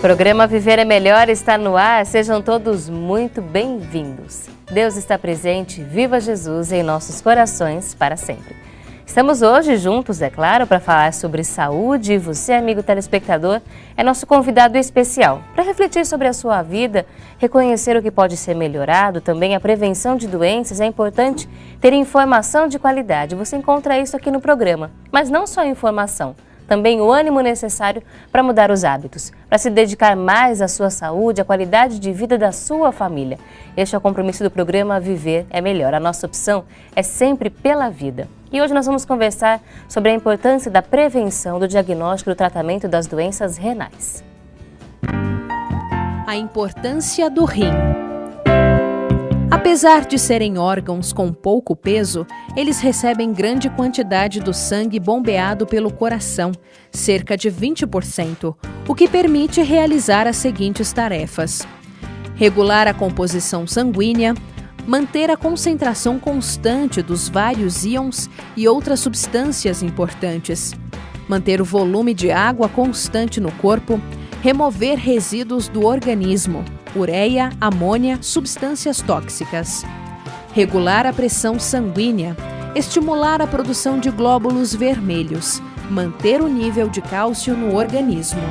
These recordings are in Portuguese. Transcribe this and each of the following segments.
Programa Viver é Melhor está no ar, sejam todos muito bem-vindos. Deus está presente, viva Jesus em nossos corações para sempre. Estamos hoje juntos, é claro, para falar sobre saúde e você, amigo telespectador, é nosso convidado especial para refletir sobre a sua vida, reconhecer o que pode ser melhorado, também a prevenção de doenças. É importante ter informação de qualidade, você encontra isso aqui no programa, mas não só informação, também o ânimo necessário para mudar os hábitos, para se dedicar mais à sua saúde, à qualidade de vida da sua família. Este é o compromisso do programa Viver é Melhor. A nossa opção é sempre pela vida. E hoje nós vamos conversar sobre a importância da prevenção, do diagnóstico e do tratamento das doenças renais. A importância do rim. Apesar de serem órgãos com pouco peso, eles recebem grande quantidade do sangue bombeado pelo coração, cerca de 20%, o que permite realizar as seguintes tarefas: regular a composição sanguínea, manter a concentração constante dos vários íons e outras substâncias importantes, manter o volume de água constante no corpo, remover resíduos do organismo, ureia, amônia, substâncias tóxicas, regular a pressão sanguínea, estimular a produção de glóbulos vermelhos, manter o nível de cálcio no organismo.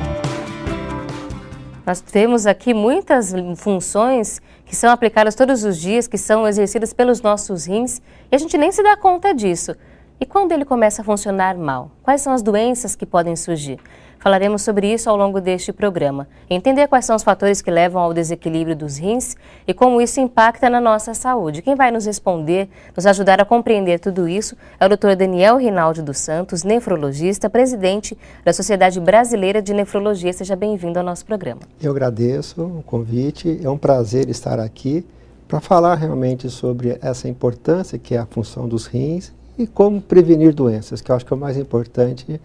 Nós temos aqui muitas funções que são aplicadas todos os dias, que são exercidas pelos nossos rins, e a gente nem se dá conta disso. E quando ele começa a funcionar mal? Quais são as doenças que podem surgir? Falaremos sobre isso ao longo deste programa. Entender quais são os fatores que levam ao desequilíbrio dos rins e como isso impacta na nossa saúde. Quem vai nos responder, nos ajudar a compreender tudo isso é o Dr. Daniel Rinaldi dos Santos, nefrologista, presidente da Sociedade Brasileira de Nefrologia. Seja bem-vindo ao nosso programa. Eu agradeço o convite, é um prazer estar aqui para falar realmente sobre essa importância que é a função dos rins e como prevenir doenças, que eu acho que é o mais importante.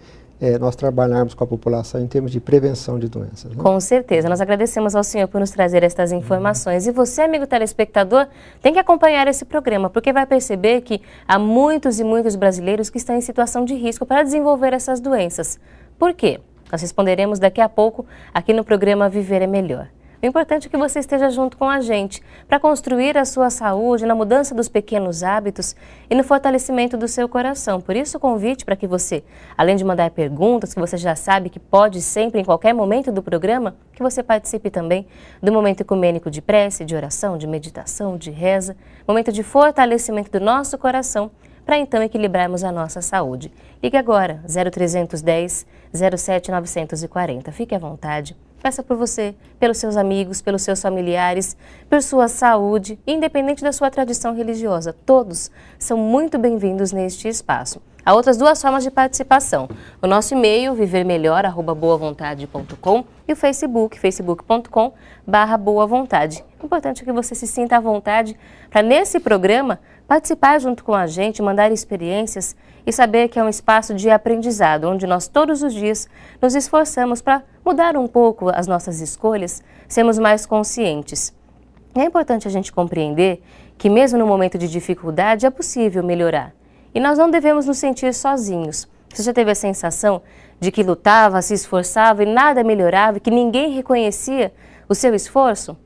Nós trabalharmos com a população em termos de prevenção de doenças. Né? Com certeza. Nós agradecemos ao senhor por nos trazer estas informações. E você, amigo telespectador, tem que acompanhar esse programa, porque vai perceber que há muitos e muitos brasileiros que estão em situação de risco para desenvolver essas doenças. Por quê? Nós responderemos daqui a pouco aqui no programa Viver é Melhor. O importante é que você esteja junto com a gente para construir a sua saúde, na mudança dos pequenos hábitos e no fortalecimento do seu coração. Por isso o convite para que você, além de mandar perguntas, que você já sabe que pode sempre, em qualquer momento do programa, que você participe também do momento ecumênico de prece, de oração, de meditação, de reza, momento de fortalecimento do nosso coração, para então equilibrarmos a nossa saúde. Ligue agora, 0310 07 940. Fique à vontade. Peça por você, pelos seus amigos, pelos seus familiares, por sua saúde, independente da sua tradição religiosa. Todos são muito bem-vindos neste espaço. Há outras duas formas de participação. O nosso e-mail, vivermelhor@boavontade.com, e o Facebook, facebook.com/boavontade. O importante é que você se sinta à vontade para, nesse programa, participar junto com a gente, mandar experiências e saber que é um espaço de aprendizado, onde nós todos os dias nos esforçamos para mudar um pouco as nossas escolhas, sermos mais conscientes. É importante a gente compreender que mesmo no momento de dificuldade é possível melhorar. E nós não devemos nos sentir sozinhos. Você já teve a sensação de que lutava, se esforçava e nada melhorava, que ninguém reconhecia o seu esforço?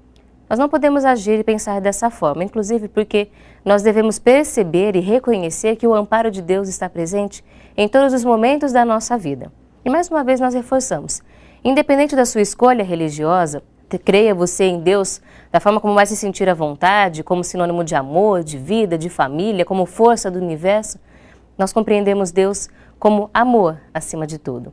Nós não podemos agir e pensar dessa forma, inclusive porque nós devemos perceber e reconhecer que o amparo de Deus está presente em todos os momentos da nossa vida. E mais uma vez nós reforçamos, independente da sua escolha religiosa, creia você em Deus da forma como vai se sentir à vontade, como sinônimo de amor, de vida, de família, como força do universo, nós compreendemos Deus como amor acima de tudo.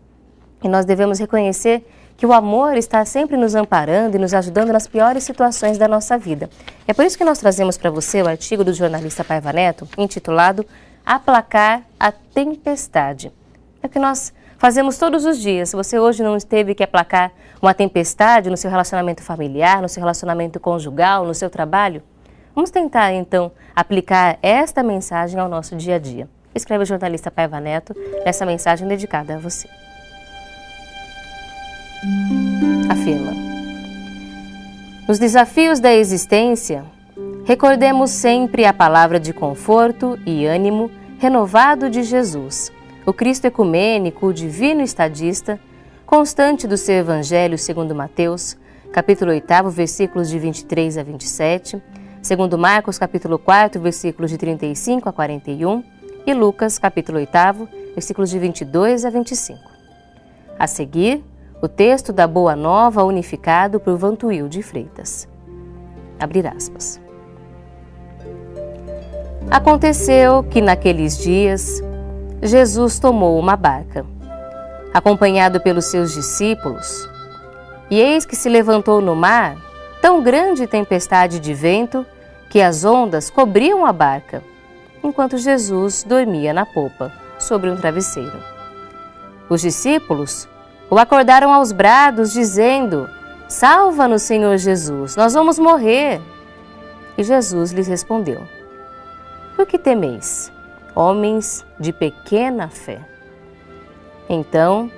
E nós devemos reconhecer que o amor está sempre nos amparando e nos ajudando nas piores situações da nossa vida. É por isso que nós trazemos para você o artigo do jornalista Paiva Neto, intitulado Aplacar a Tempestade. É o que nós fazemos todos os dias. Se você hoje não teve que aplacar uma tempestade no seu relacionamento familiar, no seu relacionamento conjugal, no seu trabalho, vamos tentar então aplicar esta mensagem ao nosso dia a dia. Escreve o jornalista Paiva Neto nessa mensagem dedicada a você. Afirma: nos desafios da existência, recordemos sempre a palavra de conforto e ânimo renovado de Jesus, o Cristo ecumênico, o divino estadista, constante do seu Evangelho segundo Mateus, capítulo 8, versículos de 23 a 27, segundo Marcos, capítulo 4, versículos de 35 a 41, e Lucas, capítulo 8, versículos de 22 a 25. A seguir, o texto da Boa Nova unificado por Vantuil de Freitas. Abrir aspas. Aconteceu que naqueles dias, Jesus tomou uma barca, acompanhado pelos seus discípulos, e eis que se levantou no mar tão grande tempestade de vento que as ondas cobriam a barca, enquanto Jesus dormia na popa, sobre um travesseiro. Os discípulos o acordaram aos brados, dizendo: Salva-nos, Senhor Jesus, nós vamos morrer. E Jesus lhes respondeu: Por que temeis, homens de pequena fé? Então,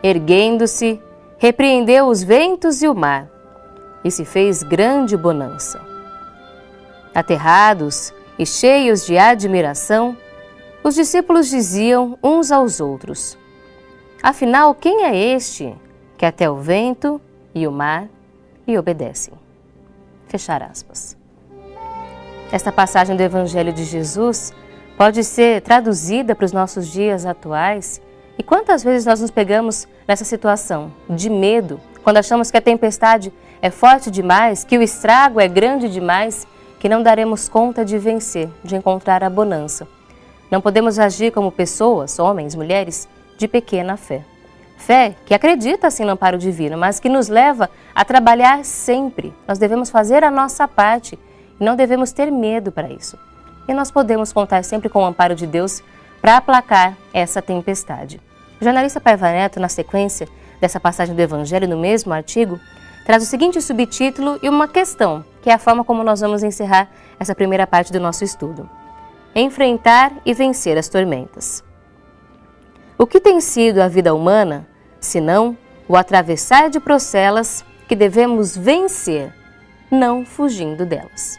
erguendo-se, repreendeu os ventos e o mar, e se fez grande bonança. Aterrados e cheios de admiração, os discípulos diziam uns aos outros: Afinal, quem é este que até o vento e o mar lhe obedecem? Fechar aspas. Esta passagem do Evangelho de Jesus pode ser traduzida para os nossos dias atuais. E quantas vezes nós nos pegamos nessa situação de medo, quando achamos que a tempestade é forte demais, que o estrago é grande demais, que não daremos conta de vencer, de encontrar a bonança. Não podemos agir como pessoas, homens, mulheres, de pequena fé. Fé que acredita sim no amparo divino, mas que nos leva a trabalhar sempre. Nós devemos fazer a nossa parte e não devemos ter medo para isso. E nós podemos contar sempre com o amparo de Deus para aplacar essa tempestade. O jornalista Paiva Neto, na sequência dessa passagem do Evangelho, no mesmo artigo, traz o seguinte subtítulo e uma questão, que é a forma como nós vamos encerrar essa primeira parte do nosso estudo. Enfrentar e vencer as tormentas. O que tem sido a vida humana, senão o atravessar de procelas que devemos vencer, não fugindo delas?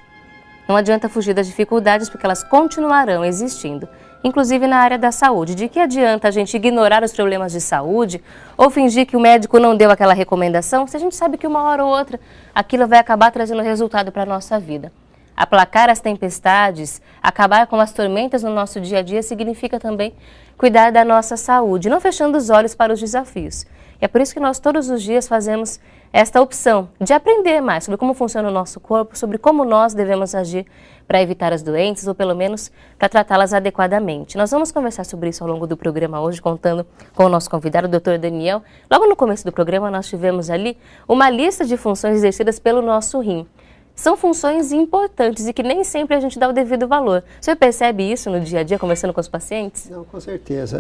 Não adianta fugir das dificuldades, porque elas continuarão existindo, inclusive na área da saúde. De que adianta a gente ignorar os problemas de saúde ou fingir que o médico não deu aquela recomendação, se a gente sabe que uma hora ou outra aquilo vai acabar trazendo resultado para a nossa vida? Aplacar as tempestades, acabar com as tormentas no nosso dia a dia significa também cuidar da nossa saúde, não fechando os olhos para os desafios. E é por isso que nós todos os dias fazemos esta opção de aprender mais sobre como funciona o nosso corpo, sobre como nós devemos agir para evitar as doenças ou pelo menos para tratá-las adequadamente. Nós vamos conversar sobre isso ao longo do programa hoje, contando com o nosso convidado, o Dr. Daniel. Logo no começo do programa nós tivemos ali uma lista de funções exercidas pelo nosso rim. São funções importantes e que nem sempre a gente dá o devido valor. O senhor percebe isso no dia a dia, conversando com os pacientes? Não, com certeza.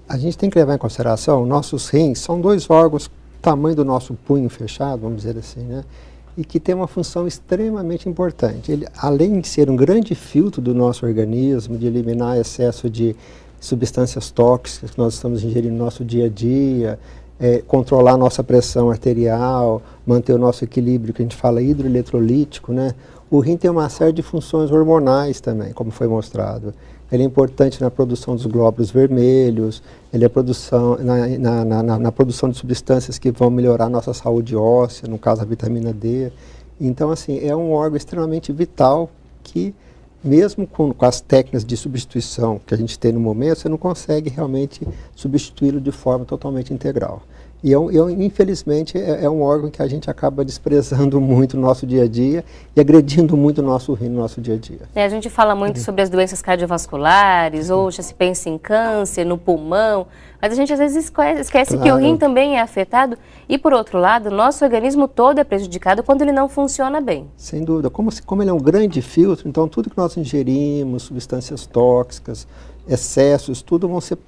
A gente tem que levar em consideração, nossos rins são dois órgãos tamanho do nosso punho fechado, vamos dizer assim, né? E que tem uma função extremamente importante. Ele, além de ser um grande filtro do nosso organismo, de eliminar excesso de substâncias tóxicas que nós estamos ingerindo no nosso dia a dia, controlar a nossa pressão arterial, manter o nosso equilíbrio, que a gente fala hidroeletrolítico, né? O rim tem uma série de funções hormonais também, como foi mostrado. Ele é importante na produção dos glóbulos vermelhos, ele é na produção de substâncias que vão melhorar a nossa saúde óssea, no caso a vitamina D. Então, assim, é um órgão extremamente vital que, mesmo com as técnicas de substituição que a gente tem no momento, você não consegue realmente substituí-lo de forma totalmente integral. E, infelizmente, é um órgão que a gente acaba desprezando muito no nosso dia a dia e agredindo muito o nosso rim no nosso dia a dia. A gente fala muito sobre as doenças cardiovasculares, ou já se pensa em câncer, no pulmão, mas a gente às vezes esquece que o rim também é afetado e, por outro lado, o nosso organismo todo é prejudicado quando ele não funciona bem. Sem dúvida. Como ele é um grande filtro, então tudo que nós ingerimos, substâncias tóxicas, excessos, tudo vão ser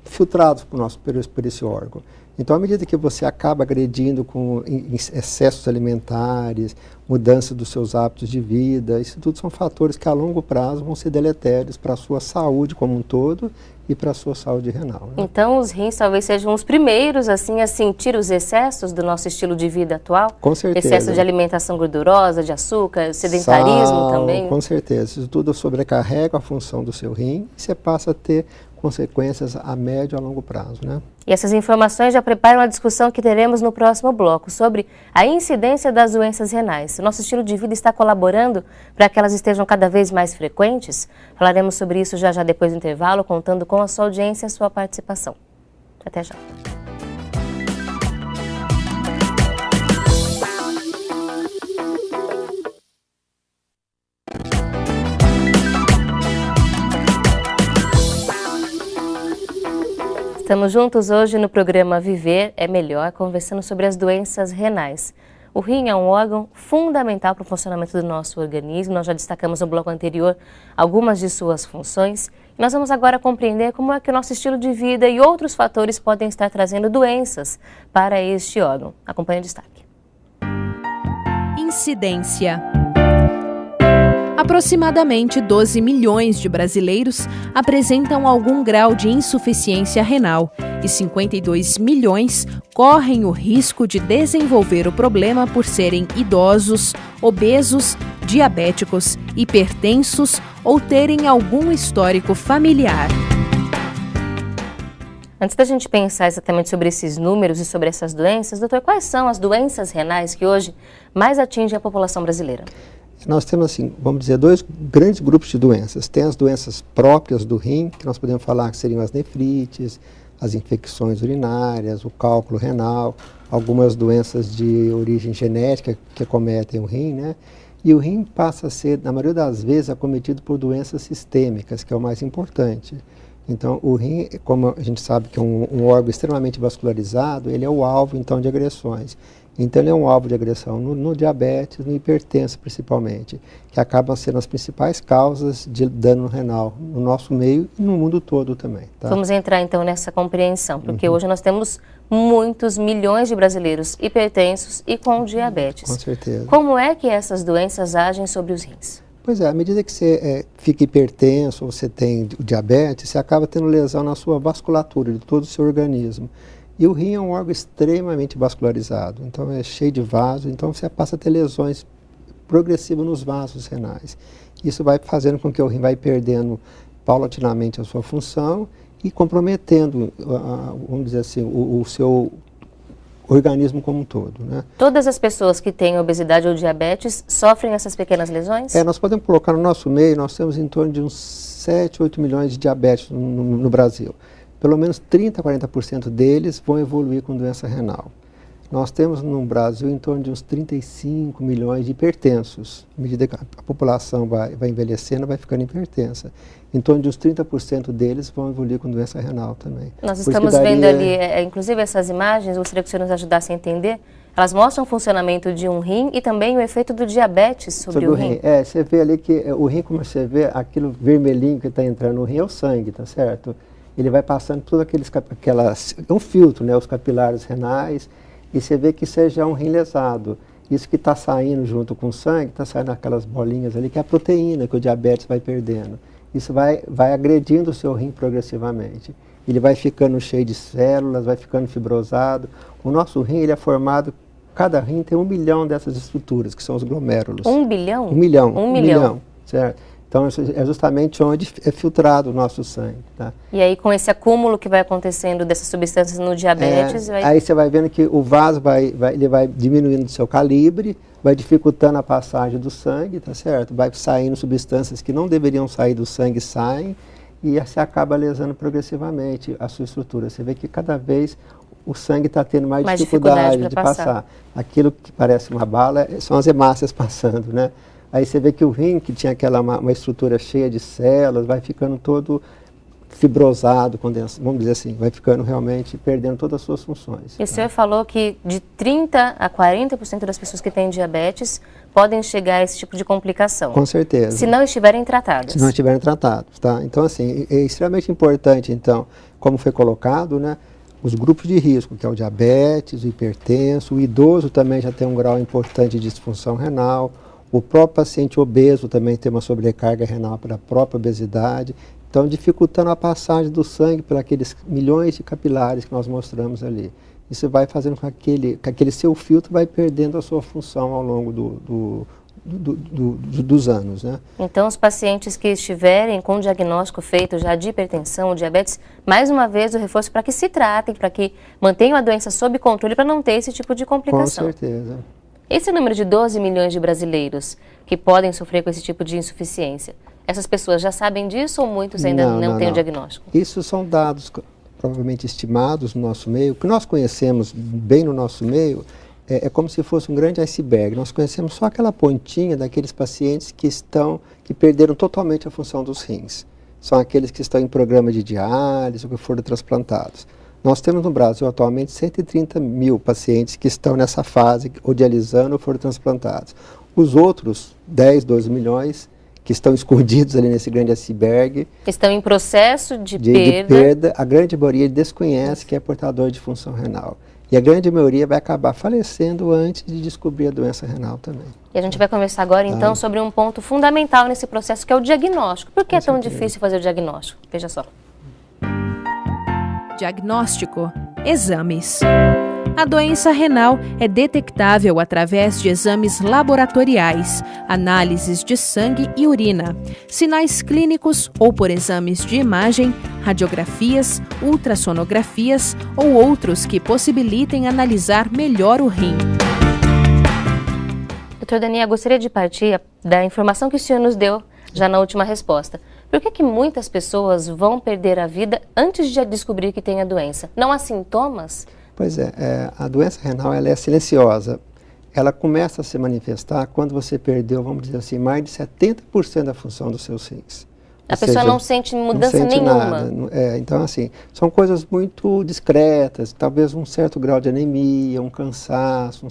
filtrados por esse órgão. Então, à medida que você acaba agredindo com excessos alimentares, mudança dos seus hábitos de vida, isso tudo são fatores que a longo prazo vão ser deletérios para a sua saúde como um todo e para a sua saúde renal. Né? Então, os rins talvez sejam os primeiros assim, a sentir os excessos do nosso estilo de vida atual? Com certeza. Excesso de alimentação gordurosa, de açúcar, sedentarismo também? Com certeza. Isso tudo sobrecarrega a função do seu rim e você passa a ter consequências a médio e a longo prazo, né? E essas informações já preparam a discussão que teremos no próximo bloco sobre a incidência das doenças renais. O nosso estilo de vida está colaborando para que elas estejam cada vez mais frequentes? Falaremos sobre isso já depois do intervalo, contando com a sua audiência e a sua participação. Até já. Estamos juntos hoje no programa Viver é Melhor, conversando sobre as doenças renais. O rim é um órgão fundamental para o funcionamento do nosso organismo. Nós já destacamos no bloco anterior algumas de suas funções. E nós vamos agora compreender como é que o nosso estilo de vida e outros fatores podem estar trazendo doenças para este órgão. Acompanhe o destaque. Incidência. Aproximadamente 12 milhões de brasileiros apresentam algum grau de insuficiência renal e 52 milhões correm o risco de desenvolver o problema por serem idosos, obesos, diabéticos, hipertensos ou terem algum histórico familiar. Antes da gente pensar exatamente sobre esses números e sobre essas doenças, doutor, quais são as doenças renais que hoje mais atingem a população brasileira? Nós temos, assim, vamos dizer, dois grandes grupos de doenças. Tem as doenças próprias do rim, que nós podemos falar que seriam as nefrites, as infecções urinárias, o cálculo renal, algumas doenças de origem genética que acometem o rim, né? E o rim passa a ser, na maioria das vezes, acometido por doenças sistêmicas, que é o mais importante. Então, o rim, como a gente sabe que é um órgão extremamente vascularizado, ele é o alvo, então, de agressões. Então, ele é um alvo de agressão no diabetes, no hipertenso, principalmente, que acabam sendo as principais causas de dano renal no nosso meio e no mundo todo também. Tá? Vamos entrar, então, nessa compreensão, porque hoje nós temos muitos milhões de brasileiros hipertensos e com diabetes. Com certeza. Como é que essas doenças agem sobre os rins? Pois é, à medida que você fica hipertenso ou você tem o diabetes, você acaba tendo lesão na sua vasculatura, de todo o seu organismo. E o rim é um órgão extremamente vascularizado, então é cheio de vasos, então você passa a ter lesões progressivas nos vasos renais. Isso vai fazendo com que o rim vai perdendo paulatinamente a sua função e comprometendo, vamos dizer assim, o seu organismo como um todo, né? Todas as pessoas que têm obesidade ou diabetes sofrem essas pequenas lesões? Nós podemos colocar no nosso meio, nós temos em torno de uns 7, 8 milhões de diabéticos no Brasil. Pelo menos 30% a 40% deles vão evoluir com doença renal. Nós temos no Brasil em torno de uns 35 milhões de hipertensos. À medida que a população vai envelhecendo, vai ficando hipertensa. Em torno de uns 30% deles vão evoluir com doença renal também. Nós estamos vendo ali, inclusive essas imagens, gostaria que o senhor nos ajudasse a entender. Elas mostram o funcionamento de um rim e também o efeito do diabetes sobre o rim. Você vê ali que o rim, como você vê, aquilo vermelhinho que está entrando no rim é o sangue, tá certo? Ele vai passando tudo é um filtro, né, os capilares renais, e você vê que isso já é um rim lesado. Isso que está saindo junto com o sangue, está saindo aquelas bolinhas ali, que é a proteína que o diabetes vai perdendo. Isso vai agredindo o seu rim progressivamente. Ele vai ficando cheio de células, vai ficando fibrosado. O nosso rim, ele é formado, cada rim tem 1 milhão dessas estruturas, que são os glomérulos. 1 bilhão? 1 milhão. 1 milhão. Certo? Então, é justamente onde é filtrado o nosso sangue. Tá? E aí, com esse acúmulo que vai acontecendo dessas substâncias no diabetes... Aí você vai vendo que o vaso ele vai diminuindo o seu calibre, vai dificultando a passagem do sangue, tá certo? Vai saindo substâncias que não deveriam sair do sangue, saem, e você acaba lesando progressivamente a sua estrutura. Você vê que cada vez o sangue está tendo mais dificuldade de passar. Aquilo que parece uma bala são as hemácias passando, né? Aí você vê que o rim, que tinha uma estrutura cheia de células, vai ficando todo fibrosado, condensado, vamos dizer assim, vai ficando realmente perdendo todas as suas funções. E o senhor falou que de 30% a 40% das pessoas que têm diabetes podem chegar a esse tipo de complicação. Com certeza. Se não estiverem tratadas. Se não estiverem tratados, tá? Então, assim, é extremamente importante, então, como foi colocado, né? Os grupos de risco, que é o diabetes, o hipertenso, o idoso também já tem um grau importante de disfunção renal. O próprio paciente obeso também tem uma sobrecarga renal pela própria obesidade, então dificultando a passagem do sangue por aqueles milhões de capilares que nós mostramos ali. Isso vai fazendo com que aquele seu filtro vai perdendo a sua função ao longo dos anos, né? Então, os pacientes que estiverem com o diagnóstico feito já de hipertensão ou diabetes, mais uma vez o reforço para que se tratem, para que mantenham a doença sob controle, para não ter esse tipo de complicação. Com certeza. Esse número de 12 milhões de brasileiros que podem sofrer com esse tipo de insuficiência, essas pessoas já sabem disso ou muitos ainda não têm o diagnóstico? Isso são dados provavelmente estimados no nosso meio. O que nós conhecemos bem no nosso meio é como se fosse um grande iceberg. Nós conhecemos só aquela pontinha daqueles pacientes que perderam totalmente a função dos rins. São aqueles que estão em programa de diálise ou que foram transplantados. Nós temos no Brasil atualmente 130 mil pacientes que estão nessa fase, ou dialisando ou foram transplantados. Os outros 10, 12 milhões que estão escondidos ali nesse grande iceberg. Estão em processo de perda. A grande maioria desconhece que é portador de função renal. E a grande maioria vai acabar falecendo antes de descobrir a doença renal também. E a gente vai conversar agora, então, sobre um ponto fundamental nesse processo, que é o diagnóstico. Por que é tão difícil fazer o diagnóstico? Veja só. Diagnóstico: exames. A doença renal é detectável através de exames laboratoriais, análises de sangue e urina, sinais clínicos ou por exames de imagem, radiografias, ultrassonografias ou outros que possibilitem analisar melhor o rim. Doutor Daniel, gostaria de partir da informação que o senhor nos deu já na última resposta. Por que muitas pessoas vão perder a vida antes de descobrir que tem a doença? Não há sintomas? Pois é, a doença renal ela é silenciosa. Ela começa a se manifestar quando você perdeu, vamos dizer assim, mais de 70% da função dos seus rins. A pessoa não sente mudança nenhuma. Nada. Então, assim, são coisas muito discretas, talvez um certo grau de anemia, um cansaço,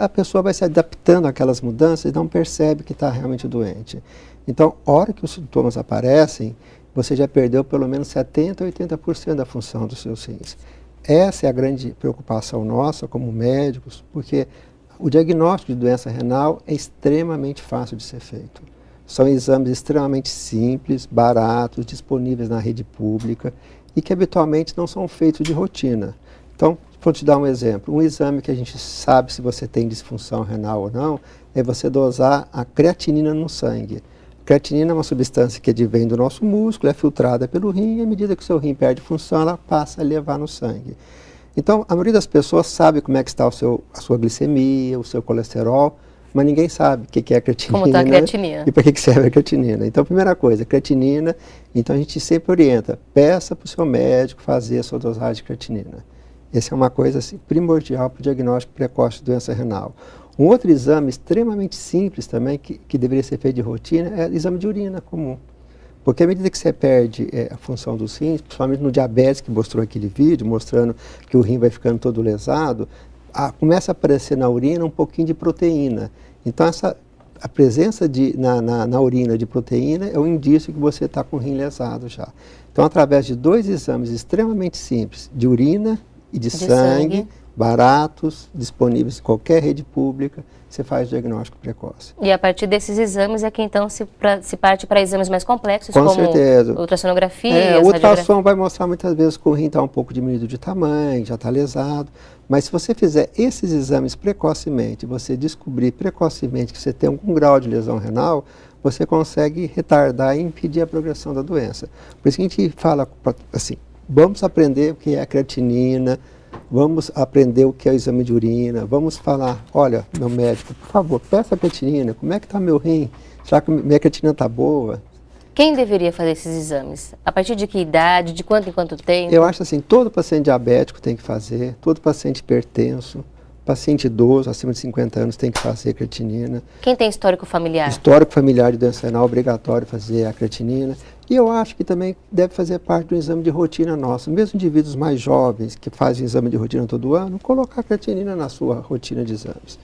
a pessoa vai se adaptando àquelas mudanças e não percebe que está realmente doente. Então, a hora que os sintomas aparecem, você já perdeu pelo menos 70% a 80% da função dos seus rins. Essa é a grande preocupação nossa como médicos, porque o diagnóstico de doença renal é extremamente fácil de ser feito. São exames extremamente simples, baratos, disponíveis na rede pública e que habitualmente não são feitos de rotina. Então, vou te dar um exemplo. Um exame que a gente sabe se você tem disfunção renal ou não é você dosar a creatinina no sangue. Creatinina é uma substância que advém do nosso músculo, é filtrada pelo rim, e à medida que o seu rim perde função, ela passa a levar no sangue. Então, a maioria das pessoas sabe como é que está a sua glicemia, o seu colesterol, mas ninguém sabe o que é a creatinina. Como está a creatinina. E para que serve a creatinina. Então, primeira coisa, creatinina, então a gente sempre orienta, peça para o seu médico fazer a sua dosagem de creatinina. Essa é uma coisa assim, primordial para o diagnóstico precoce de doença renal. Um outro exame extremamente simples também, que deveria ser feito de rotina, é o exame de urina comum. Porque à medida que você perde a função dos rins, principalmente no diabetes, que mostrou aquele vídeo, mostrando que o rim vai ficando todo lesado, começa a aparecer na urina um pouquinho de proteína. Então, a presença na urina de proteína é um indício que você está com o rim lesado já. Então, através de dois exames extremamente simples, de urina e de sangue, baratos, disponíveis em qualquer rede pública, você faz o diagnóstico precoce. E a partir desses exames é que então se parte para exames mais complexos, com como certeza. Ultrassonografia, o ultrassom vai mostrar muitas vezes que o rim está um pouco diminuído de tamanho, já está lesado, mas se você fizer esses exames precocemente, você descobrir precocemente que você tem algum grau de lesão renal, você consegue retardar e impedir a progressão da doença. Por isso que a gente fala assim, vamos aprender o que é a creatinina, vamos aprender o que é o exame de urina, vamos falar, olha, meu médico, por favor, peça a creatinina, como é que está meu rim? Será que minha creatinina está boa? Quem deveria fazer esses exames? A partir de que idade, de quanto em quanto tempo? Eu acho assim, todo paciente diabético tem que fazer, todo paciente hipertenso, paciente idoso, acima de 50 anos, tem que fazer creatinina. Quem tem histórico familiar? Histórico familiar de doença renal, obrigatório fazer a creatinina. E eu acho que também deve fazer parte do exame de rotina nosso. Mesmo indivíduos mais jovens, que fazem exame de rotina todo ano, colocar a creatinina na sua rotina de exames.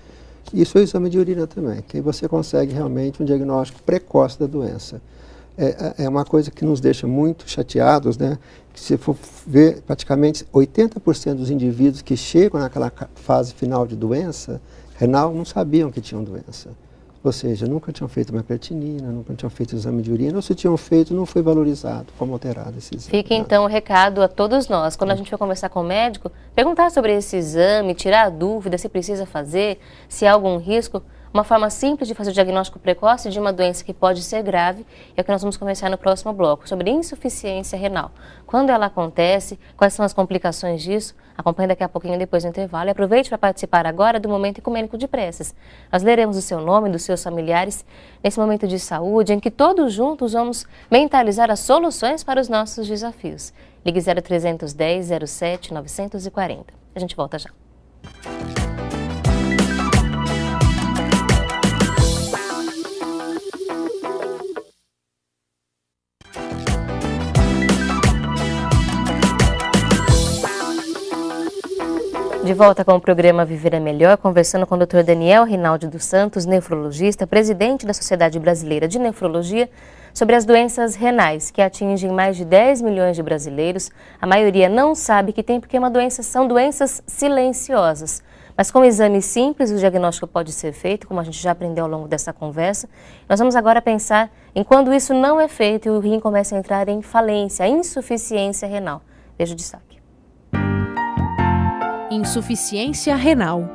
Isso é o exame de urina também, que aí você consegue realmente um diagnóstico precoce da doença. É uma coisa que nos deixa muito chateados, né? Que se for ver, praticamente 80% dos indivíduos que chegam naquela fase final de doença renal não sabiam que tinham doença. Ou seja, nunca tinham feito uma creatinina, nunca tinham feito exame de urina, ou se tinham feito, não foi valorizado, como alterado esse exame. Fica então o recado a todos nós, quando a gente for conversar com o médico, perguntar sobre esse exame, tirar a dúvida se precisa fazer, se há algum risco. uma forma simples de fazer o diagnóstico precoce de uma doença que pode ser grave, é o que nós vamos conversar no próximo bloco, sobre insuficiência renal. Quando ela acontece, quais são as complicações disso? Acompanhe daqui a pouquinho depois do intervalo e aproveite para participar agora do Momento Ecumênico de Preces. Nós leremos o seu nome, dos seus familiares, nesse momento de saúde, em que todos juntos vamos mentalizar as soluções para os nossos desafios. Ligue 0310 07 940. A gente volta já. De volta com o programa Viver é Melhor, conversando com o Dr. Daniel Rinaldi dos Santos, nefrologista, presidente da Sociedade Brasileira de Nefrologia, sobre as doenças renais que atingem mais de 10 milhões de brasileiros. A maioria não sabe que tem porque são doenças silenciosas. Mas com exames simples, o diagnóstico pode ser feito, como a gente já aprendeu ao longo dessa conversa. Nós vamos agora pensar em quando isso não é feito e o rim começa a entrar em falência, insuficiência renal. Veja o destaque. Insuficiência renal.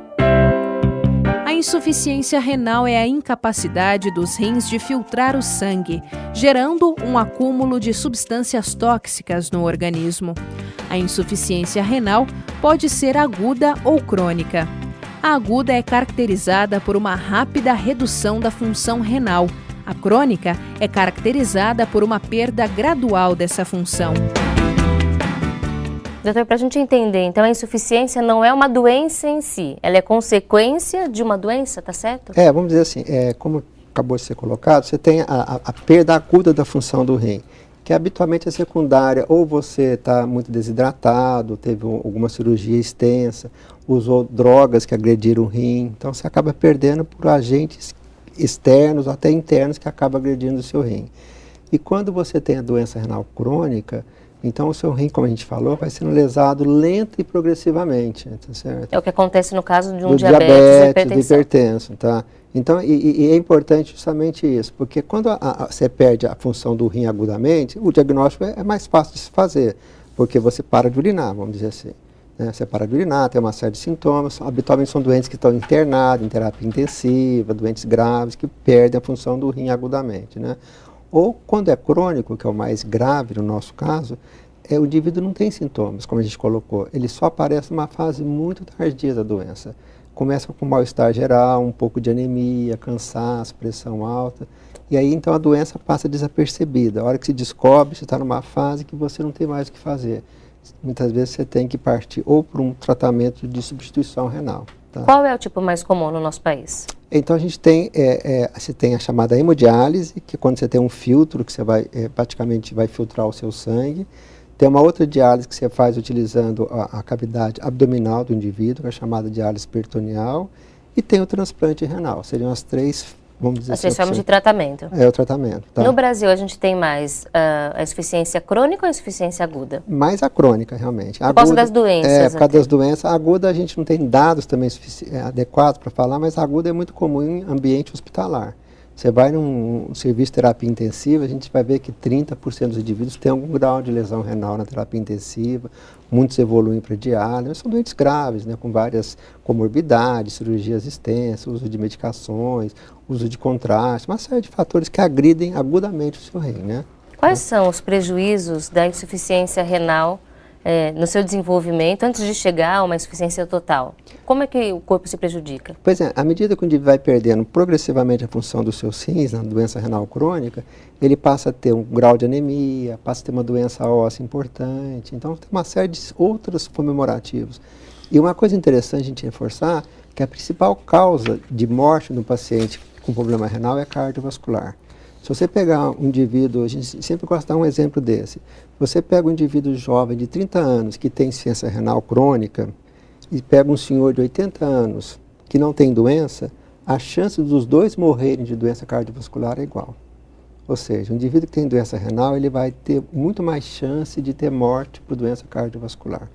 A insuficiência renal é a incapacidade dos rins de filtrar o sangue, gerando um acúmulo de substâncias tóxicas no organismo. A insuficiência renal pode ser aguda ou crônica. A aguda é caracterizada por uma rápida redução da função renal. A crônica é caracterizada por uma perda gradual dessa função. Doutor, para a gente entender, então a insuficiência não é uma doença em si, ela é consequência de uma doença, tá certo? Vamos dizer assim, como acabou de ser colocado, você tem a perda aguda da função do rim, que habitualmente é secundária, ou você está muito desidratado, teve alguma cirurgia extensa, usou drogas que agrediram o rim, então você acaba perdendo por agentes externos, até internos, que acabam agredindo o seu rim. E quando você tem a doença renal crônica, então o seu rim, como a gente falou, vai sendo lesado lenta e progressivamente, tá certo? É o que acontece no caso de um diabetes hipertenso, tá? Então, e é importante justamente isso, porque quando você perde a função do rim agudamente, o diagnóstico é mais fácil de se fazer, porque você para de urinar, vamos dizer assim. Né? Você para de urinar, tem uma série de sintomas, habitualmente são doentes que estão internados, em terapia intensiva, doentes graves, que perdem a função do rim agudamente, né? Ou quando é crônico, que é o mais grave no nosso caso, o indivíduo não tem sintomas, como a gente colocou, ele só aparece numa fase muito tardia da doença. Começa com mal-estar geral, um pouco de anemia, cansaço, pressão alta, e aí então a doença passa desapercebida. A hora que se descobre, você está numa fase que você não tem mais o que fazer. Muitas vezes você tem que partir ou por um tratamento de substituição renal. Tá? Qual é o tipo mais comum no nosso país? Então a gente tem, você tem a chamada hemodiálise, que é quando você tem um filtro que você vai, praticamente vai filtrar o seu sangue. Tem uma outra diálise que você faz utilizando a cavidade abdominal do indivíduo, que é a chamada diálise peritoneal. E tem o transplante renal, seriam as três, vamos dizer assim. As três formas de tratamento. É o tratamento. Tá? No Brasil a gente tem mais a insuficiência crônica ou a insuficiência aguda? Mais a crônica, realmente. Por causa das doenças. Por causa das doenças. A aguda a gente não tem dados também adequados para falar, mas a aguda é muito comum em ambiente hospitalar. Você vai num serviço de terapia intensiva, a gente vai ver que 30% dos indivíduos têm algum grau de lesão renal na terapia intensiva, muitos evoluem para diálise, mas são doentes graves, né, com várias comorbidades, cirurgias extensas, uso de medicações, uso de contraste, uma série de fatores que agridem agudamente o seu rim, né? Quais são os prejuízos da insuficiência renal no seu desenvolvimento antes de chegar a uma insuficiência total? Como é que o corpo se prejudica? Pois é, à medida que o indivíduo vai perdendo progressivamente a função dos seus rins na doença renal crônica, ele passa a ter um grau de anemia, passa a ter uma doença óssea importante, então tem uma série de outros comemorativos. E uma coisa interessante a gente reforçar, que a principal causa de morte no paciente com problema renal é cardiovascular. Se você pegar um indivíduo, a gente sempre gosta de dar um exemplo desse. Você pega um indivíduo jovem de 30 anos que tem insuficiência renal crônica e pega um senhor de 80 anos que não tem doença, a chance dos dois morrerem de doença cardiovascular é igual. Ou seja, o indivíduo que tem doença renal, ele vai ter muito mais chance de ter morte por doença cardiovascular.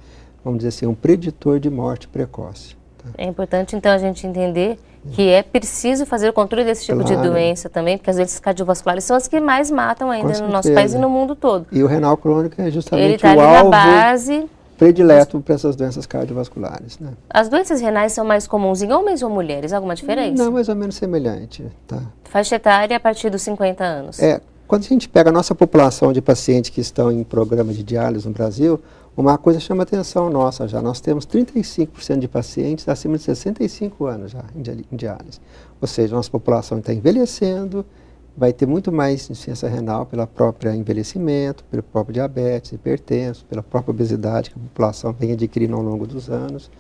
Vamos dizer assim, um preditor de morte precoce. Tá? É importante, então, a gente entender que é preciso fazer o controle desse tipo de doença também, porque as doenças cardiovasculares são as que mais matam ainda no nosso país e no mundo todo. E o renal crônico é justamente ele tá o alvo... na base predileto para essas doenças cardiovasculares, né? As doenças renais são mais comuns em homens ou mulheres? Alguma diferença? Não, mais ou menos semelhante, tá? Faixa etária a partir dos 50 anos. Quando a gente pega a nossa população de pacientes que estão em programa de diálise no Brasil, uma coisa chama atenção nossa já. Nós temos 35% de pacientes acima de 65 anos já em diálise. Ou seja, nossa população está envelhecendo, vai ter muito mais insuficiência renal pelo próprio envelhecimento, pelo próprio diabetes, hipertenso, pela própria obesidade que a população vem adquirindo ao longo dos anos.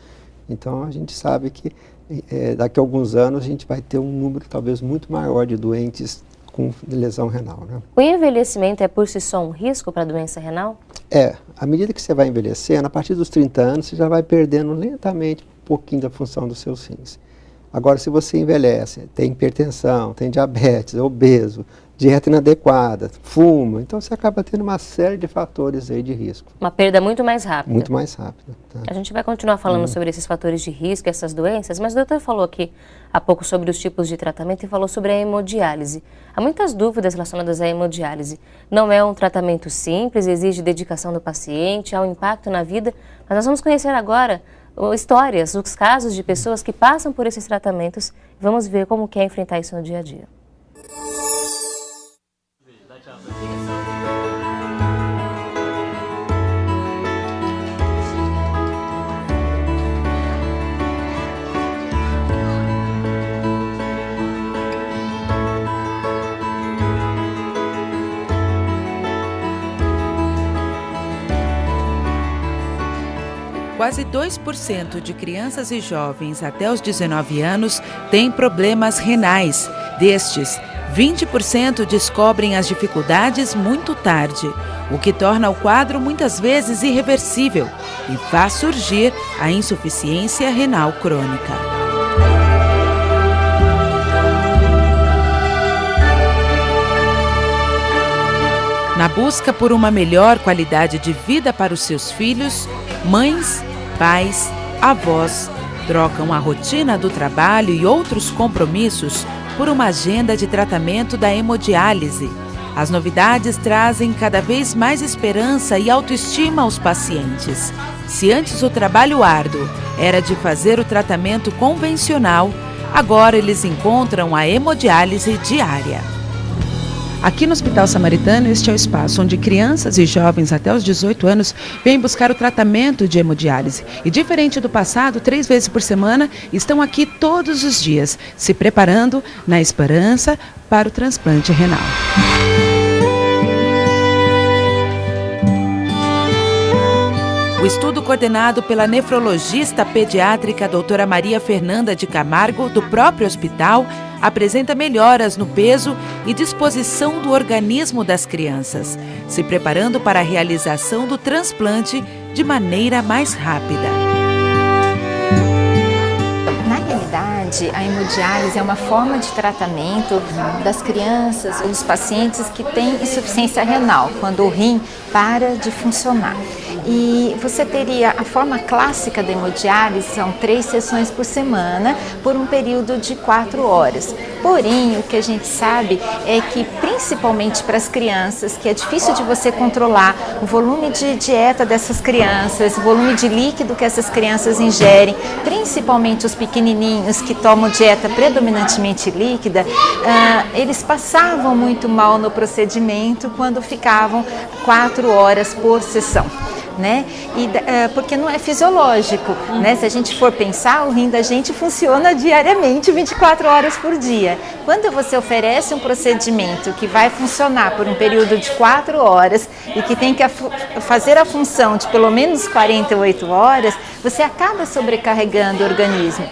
Então, a gente sabe que daqui a alguns anos a gente vai ter um número talvez muito maior de doentes com lesão renal, né? O envelhecimento é por si só um risco para a doença renal? À medida que você vai envelhecendo, a partir dos 30 anos, você já vai perdendo lentamente um pouquinho da função dos seus rins. Agora, se você envelhece, tem hipertensão, tem diabetes, é obeso, dieta inadequada, fuma, então você acaba tendo uma série de fatores aí de risco. Uma perda muito mais rápida. Muito mais rápida. Tá? A gente vai continuar falando sobre esses fatores de risco, essas doenças, mas o doutor falou aqui há pouco sobre os tipos de tratamento e falou sobre a hemodiálise. Há muitas dúvidas relacionadas à hemodiálise. Não é um tratamento simples, exige dedicação do paciente, há um impacto na vida, mas nós vamos conhecer agora histórias, os casos de pessoas que passam por esses tratamentos e vamos ver como que é enfrentar isso no dia a dia. Quase 2% de crianças e jovens até os 19 anos têm problemas renais. Destes, 20% descobrem as dificuldades muito tarde, o que torna o quadro muitas vezes irreversível e faz surgir a insuficiência renal crônica. Na busca por uma melhor qualidade de vida para os seus filhos, mães, pais, avós trocam a rotina do trabalho e outros compromissos por uma agenda de tratamento da hemodiálise. As novidades trazem cada vez mais esperança e autoestima aos pacientes. Se antes o trabalho árduo era de fazer o tratamento convencional, agora eles encontram a hemodiálise diária. Aqui no Hospital Samaritano, este é o espaço onde crianças e jovens até os 18 anos vêm buscar o tratamento de hemodiálise. E diferente do passado, 3 vezes por semana, estão aqui todos os dias, se preparando na esperança para o transplante renal. O estudo coordenado pela nefrologista pediátrica doutora Maria Fernanda de Camargo, do próprio hospital, apresenta melhoras no peso e disposição do organismo das crianças, se preparando para a realização do transplante de maneira mais rápida. Na realidade, a hemodiálise é uma forma de tratamento das crianças ou dos pacientes que têm insuficiência renal, quando o rim para de funcionar. E você teria a forma clássica da hemodiálise, são 3 sessões por semana, por um período de 4 horas. Porém, o que a gente sabe é que, principalmente para as crianças, que é difícil de você controlar o volume de dieta dessas crianças, o volume de líquido que essas crianças ingerem, principalmente os pequenininhos que tomam dieta predominantemente líquida, eles passavam muito mal no procedimento quando ficavam 4 horas por sessão. Né? Porque não é fisiológico, né? Se a gente for pensar, o rim da gente funciona diariamente 24 horas por dia. Quando você oferece um procedimento que vai funcionar por um período de 4 horas e que tem que fazer a função de pelo menos 48 horas, você acaba sobrecarregando o organismo.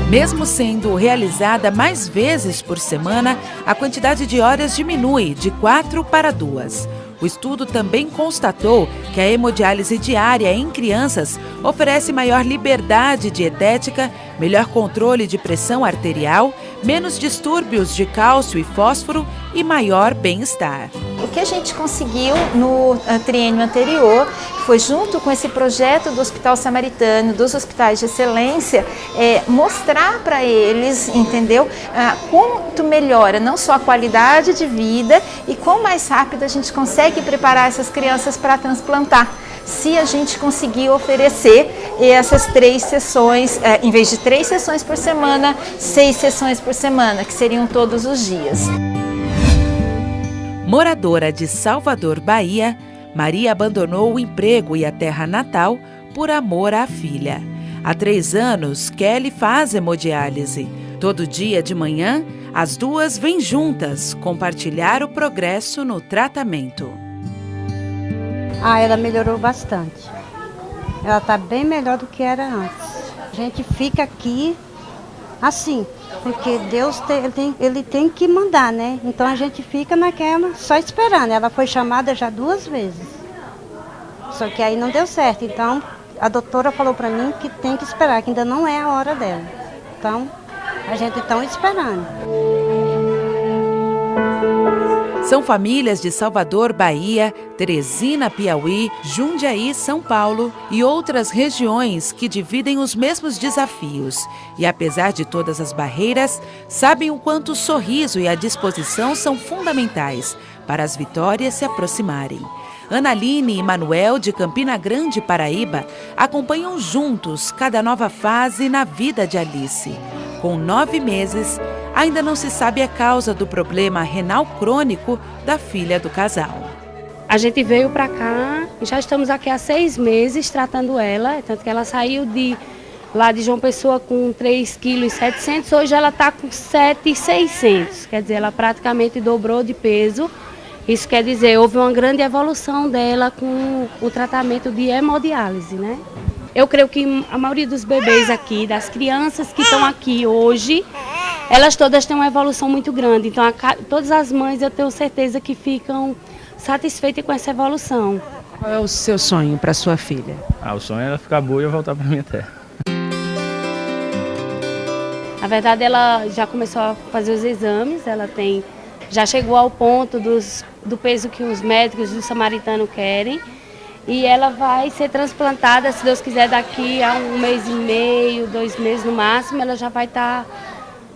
Mesmo sendo realizada mais vezes por semana, a quantidade de horas diminui de 4 para 2. O estudo também constatou que a hemodiálise diária em crianças oferece maior liberdade dietética melhor controle de pressão arterial, menos distúrbios de cálcio e fósforo e maior bem-estar. O que a gente conseguiu no triênio anterior foi, junto com esse projeto do Hospital Samaritano, dos hospitais de excelência, mostrar para eles, entendeu, quanto melhora não só a qualidade de vida e quão mais rápido a gente consegue preparar essas crianças para transplantar. Se a gente conseguir oferecer essas 3 sessões, em vez de 3 sessões por semana, 6 sessões por semana, que seriam todos os dias. Moradora de Salvador, Bahia, Maria abandonou o emprego e a terra natal por amor à filha. Há 3 anos, Kelly faz hemodiálise. Todo dia de manhã, as duas vêm juntas compartilhar o progresso no tratamento. Ela melhorou bastante. Ela está bem melhor do que era antes. A gente fica aqui assim, porque Deus ele tem que mandar, né? Então a gente fica naquela, só esperando. Ela foi chamada já 2 vezes. Só que aí não deu certo. Então a doutora falou para mim que tem que esperar, que ainda não é a hora dela. Então a gente está esperando. São famílias de Salvador, Bahia, Teresina, Piauí, Jundiaí, São Paulo e outras regiões que dividem os mesmos desafios. E apesar de todas as barreiras, sabem o quanto o sorriso e a disposição são fundamentais para as vitórias se aproximarem. Analine e Manuel, de Campina Grande, Paraíba, acompanham juntos cada nova fase na vida de Alice. Com 9 meses, ainda não se sabe a causa do problema renal crônico da filha do casal. A gente veio para cá e já estamos aqui há 6 meses tratando ela, tanto que ela saiu lá de João Pessoa com 3,7 kg, hoje ela está com 7,600 kg, quer dizer, ela praticamente dobrou de peso. Isso quer dizer, houve uma grande evolução dela com o tratamento de hemodiálise, né? Eu creio que a maioria dos bebês aqui, das crianças que estão aqui hoje, elas todas têm uma evolução muito grande. Então, todas as mães, eu tenho certeza que ficam satisfeitas com essa evolução. Qual é o seu sonho para sua filha? O sonho é ela ficar boa e eu voltar para minha terra. Na verdade, ela já começou a fazer os exames, já chegou ao ponto do peso que os médicos do Samaritano querem. E ela vai ser transplantada, se Deus quiser, daqui a 1 mês e meio, 2 meses no máximo, ela já vai estar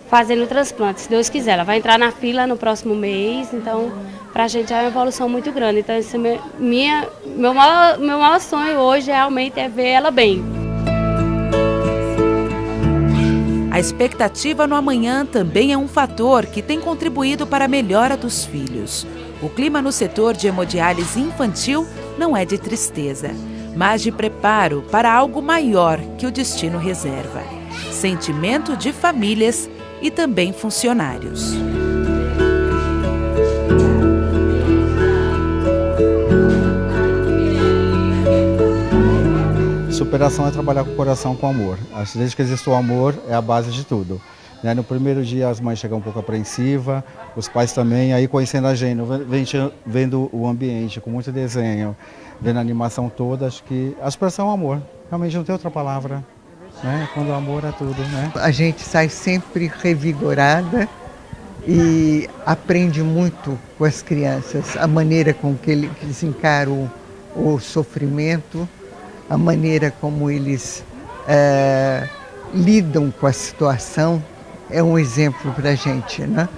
fazendo o transplante, se Deus quiser. Ela vai entrar na fila no próximo mês, então para a gente é uma evolução muito grande. Então esse meu maior sonho hoje realmente é ver ela bem. A expectativa no amanhã também é um fator que tem contribuído para a melhora dos filhos. O clima no setor de hemodiálise infantil não é de tristeza, mas de preparo para algo maior que o destino reserva. Sentimento de famílias e também funcionários. Superação é trabalhar com o coração, com amor. Desde que existe o amor, é a base de tudo. No primeiro dia as mães chegam um pouco apreensivas, os pais também, aí conhecendo a gente, vendo o ambiente com muito desenho, vendo a animação toda, acho que a expressão é o amor. Realmente não tem outra palavra, né? Quando o amor é tudo, né? A gente sai sempre revigorada e aprende muito com as crianças, a maneira com que eles encaram o sofrimento, a maneira como eles lidam com a situação. É um exemplo para a gente, né?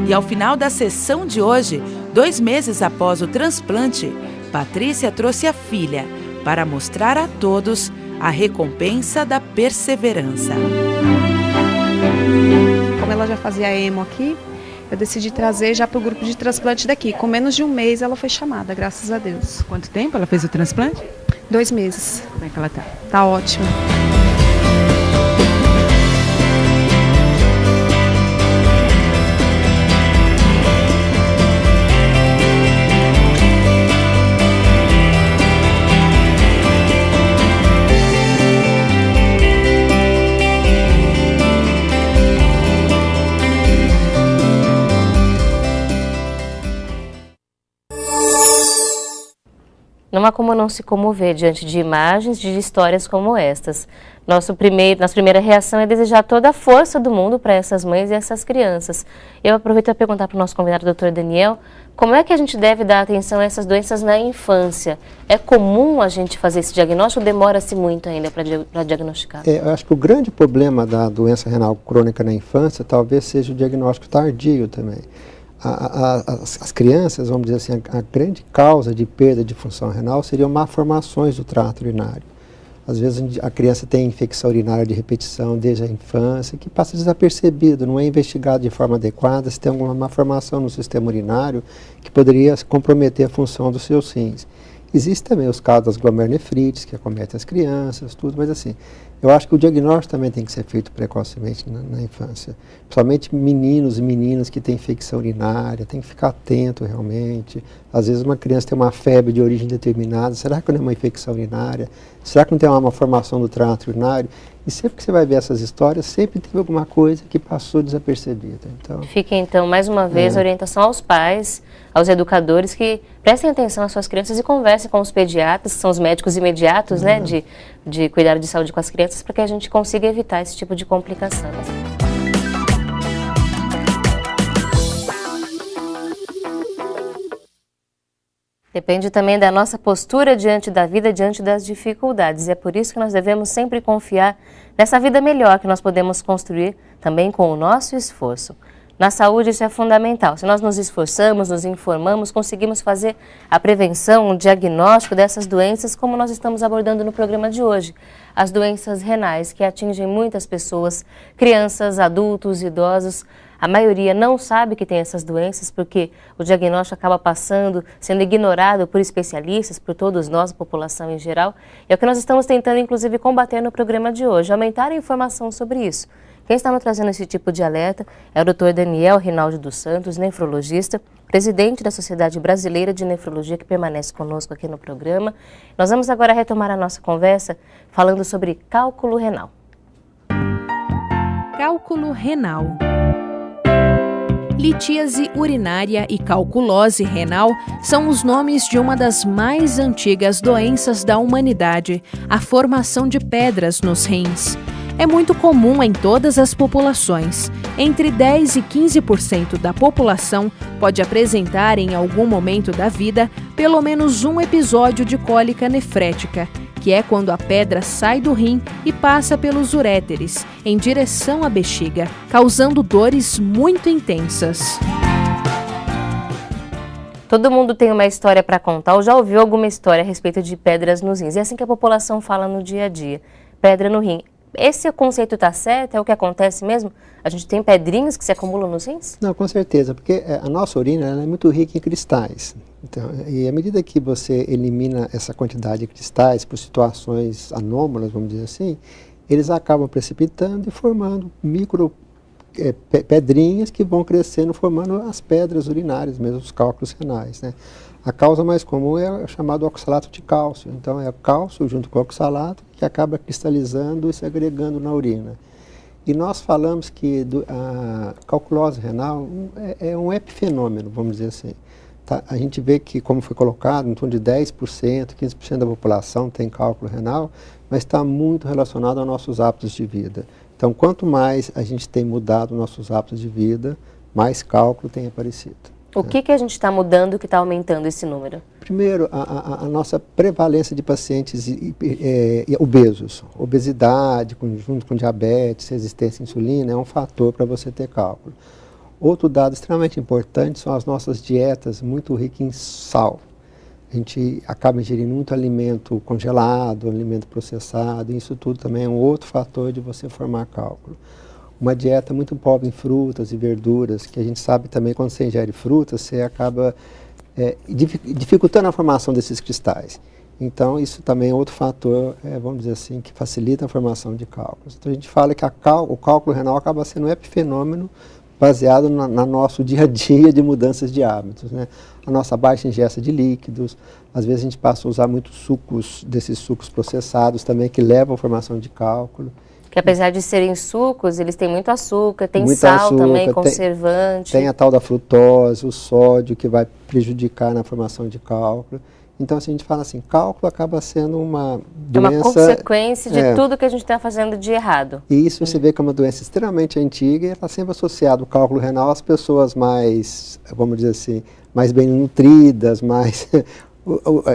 E ao final da sessão de hoje, 2 meses após o transplante, Patrícia trouxe a filha para mostrar a todos a recompensa da perseverança. Como ela já fazia hemo aqui, eu decidi trazer já para o grupo de transplante daqui. Com menos de 1 mês ela foi chamada, graças a Deus. Quanto tempo ela fez o transplante? 2 meses. Como é que ela tá? Tá ótima. Não há como não se comover diante de imagens, de histórias como estas. Nossa primeira reação é desejar toda a força do mundo para essas mães e essas crianças. Eu aproveito para perguntar para o nosso convidado, Dr. Daniel, como é que a gente deve dar atenção a essas doenças na infância? É comum a gente fazer esse diagnóstico ou demora-se muito ainda para diagnosticar? Eu acho que o grande problema da doença renal crônica na infância talvez seja o diagnóstico tardio também. As crianças, vamos dizer assim, a grande causa de perda de função renal seriam malformações do trato urinário. Às vezes a criança tem infecção urinária de repetição desde a infância, que passa desapercebido, não é investigado de forma adequada se tem alguma malformação no sistema urinário que poderia comprometer a função dos seus rins. Existem também os casos das glomerulonefrites, que acometem as crianças, tudo, mas assim, eu acho que o diagnóstico também tem que ser feito precocemente na infância. Principalmente meninos e meninas que têm infecção urinária, tem que ficar atento realmente. Às vezes uma criança tem uma febre de origem determinada, será que não é uma infecção urinária? Será que não tem uma malformação do trato urinário? E sempre que você vai ver essas histórias, sempre teve alguma coisa que passou desapercebida. Então, fica então, mais uma vez, a orientação aos pais, aos educadores que prestem atenção às suas crianças e conversem com os pediatras, que são os médicos imediatos, né, de cuidar de saúde com as crianças, para que a gente consiga evitar esse tipo de complicação. Depende também da nossa postura diante da vida, diante das dificuldades. E é por isso que nós devemos sempre confiar nessa vida melhor que nós podemos construir também com o nosso esforço. Na saúde isso é fundamental. Se nós nos esforçamos, nos informamos, conseguimos fazer a prevenção, o diagnóstico dessas doenças, como nós estamos abordando no programa de hoje. As doenças renais que atingem muitas pessoas, crianças, adultos, idosos. A maioria não sabe que tem essas doenças porque o diagnóstico acaba passando, sendo ignorado por especialistas, por todos nós, a população em geral. É o que nós estamos tentando, inclusive, combater no programa de hoje, aumentar a informação sobre isso. Quem está nos trazendo esse tipo de alerta é o Dr. Daniel Rinaldi dos Santos, nefrologista, presidente da Sociedade Brasileira de Nefrologia, que permanece conosco aqui no programa. Nós vamos agora retomar a nossa conversa falando sobre cálculo renal. Cálculo renal. Litíase urinária e calculose renal são os nomes de uma das mais antigas doenças da humanidade, a formação de pedras nos rins. É muito comum em todas as populações. Entre 10% e 15% da população pode apresentar em algum momento da vida pelo menos um episódio de cólica nefrética, que é quando a pedra sai do rim e passa pelos uréteres, em direção à bexiga, causando dores muito intensas. Todo mundo tem uma história para contar ou já ouviu alguma história a respeito de pedras nos rins. É assim que a população fala no dia a dia. Pedra no rim. Esse conceito está certo? É o que acontece mesmo? A gente tem pedrinhas que se acumulam nos rins? Não, com certeza, porque a nossa urina ela é muito rica em cristais. Então, e à medida que você elimina essa quantidade de cristais por situações anômalas, vamos dizer assim, eles acabam precipitando e formando micro pedrinhas que vão crescendo, formando as pedras urinárias, mesmo os cálculos renais, né? A causa mais comum é o chamado oxalato de cálcio. Então, é o cálcio junto com o oxalato que acaba cristalizando e se agregando na urina. E nós falamos que a calculose renal é um epifenômeno, vamos dizer assim. Tá? A gente vê que, como foi colocado, em torno de 10%, 15% da população tem cálculo renal, mas está muito relacionado aos nossos hábitos de vida. Então, quanto mais a gente tem mudado nossos hábitos de vida, mais cálculo tem aparecido. O que a gente está mudando que está aumentando esse número? Primeiro, a nossa prevalência de pacientes obesos. Obesidade, junto com diabetes, resistência à insulina, é um fator para você ter cálculo. Outro dado extremamente importante são as nossas dietas muito ricas em sal. A gente acaba ingerindo muito alimento congelado, alimento processado, e isso tudo também é um outro fator de você formar cálculo. Uma dieta muito pobre em frutas e verduras, que a gente sabe também quando você ingere frutas, você acaba dificultando a formação desses cristais. Então, isso também é outro fator, vamos dizer assim, que facilita a formação de cálculos. Então, a gente fala que o cálculo renal acaba sendo um epifenômeno baseado no nosso dia a dia de mudanças de hábitos, né? A nossa baixa ingesta de líquidos, às vezes a gente passa a usar muitos sucos, desses sucos processados também, que levam à formação de cálculo. Que apesar de serem sucos, eles têm muito açúcar, tem muito sal açúcar, também, conservante. Tem a tal da frutose, o sódio, que vai prejudicar na formação de cálculo. Então, assim, a gente fala assim, cálculo acaba sendo uma doença... É uma consequência de tudo que a gente está fazendo de errado. E isso você vê que é uma doença extremamente antiga e ela está sempre associada, o cálculo renal, às pessoas mais, vamos dizer assim, mais bem nutridas, mais...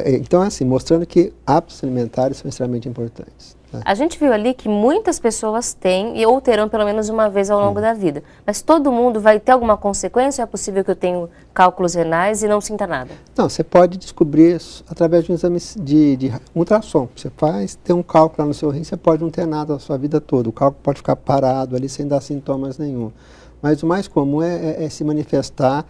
Então, assim, mostrando que hábitos alimentares são extremamente importantes. A gente viu ali que muitas pessoas têm ou terão pelo menos uma vez ao longo da vida. Mas todo mundo vai ter alguma consequência? É possível que eu tenha cálculos renais e não sinta nada? Não, você pode descobrir através de um exame de ultrassom. Você tem um cálculo lá no seu rim, você pode não ter nada a sua vida toda. O cálculo pode ficar parado ali sem dar sintomas nenhum. Mas o mais comum é se manifestar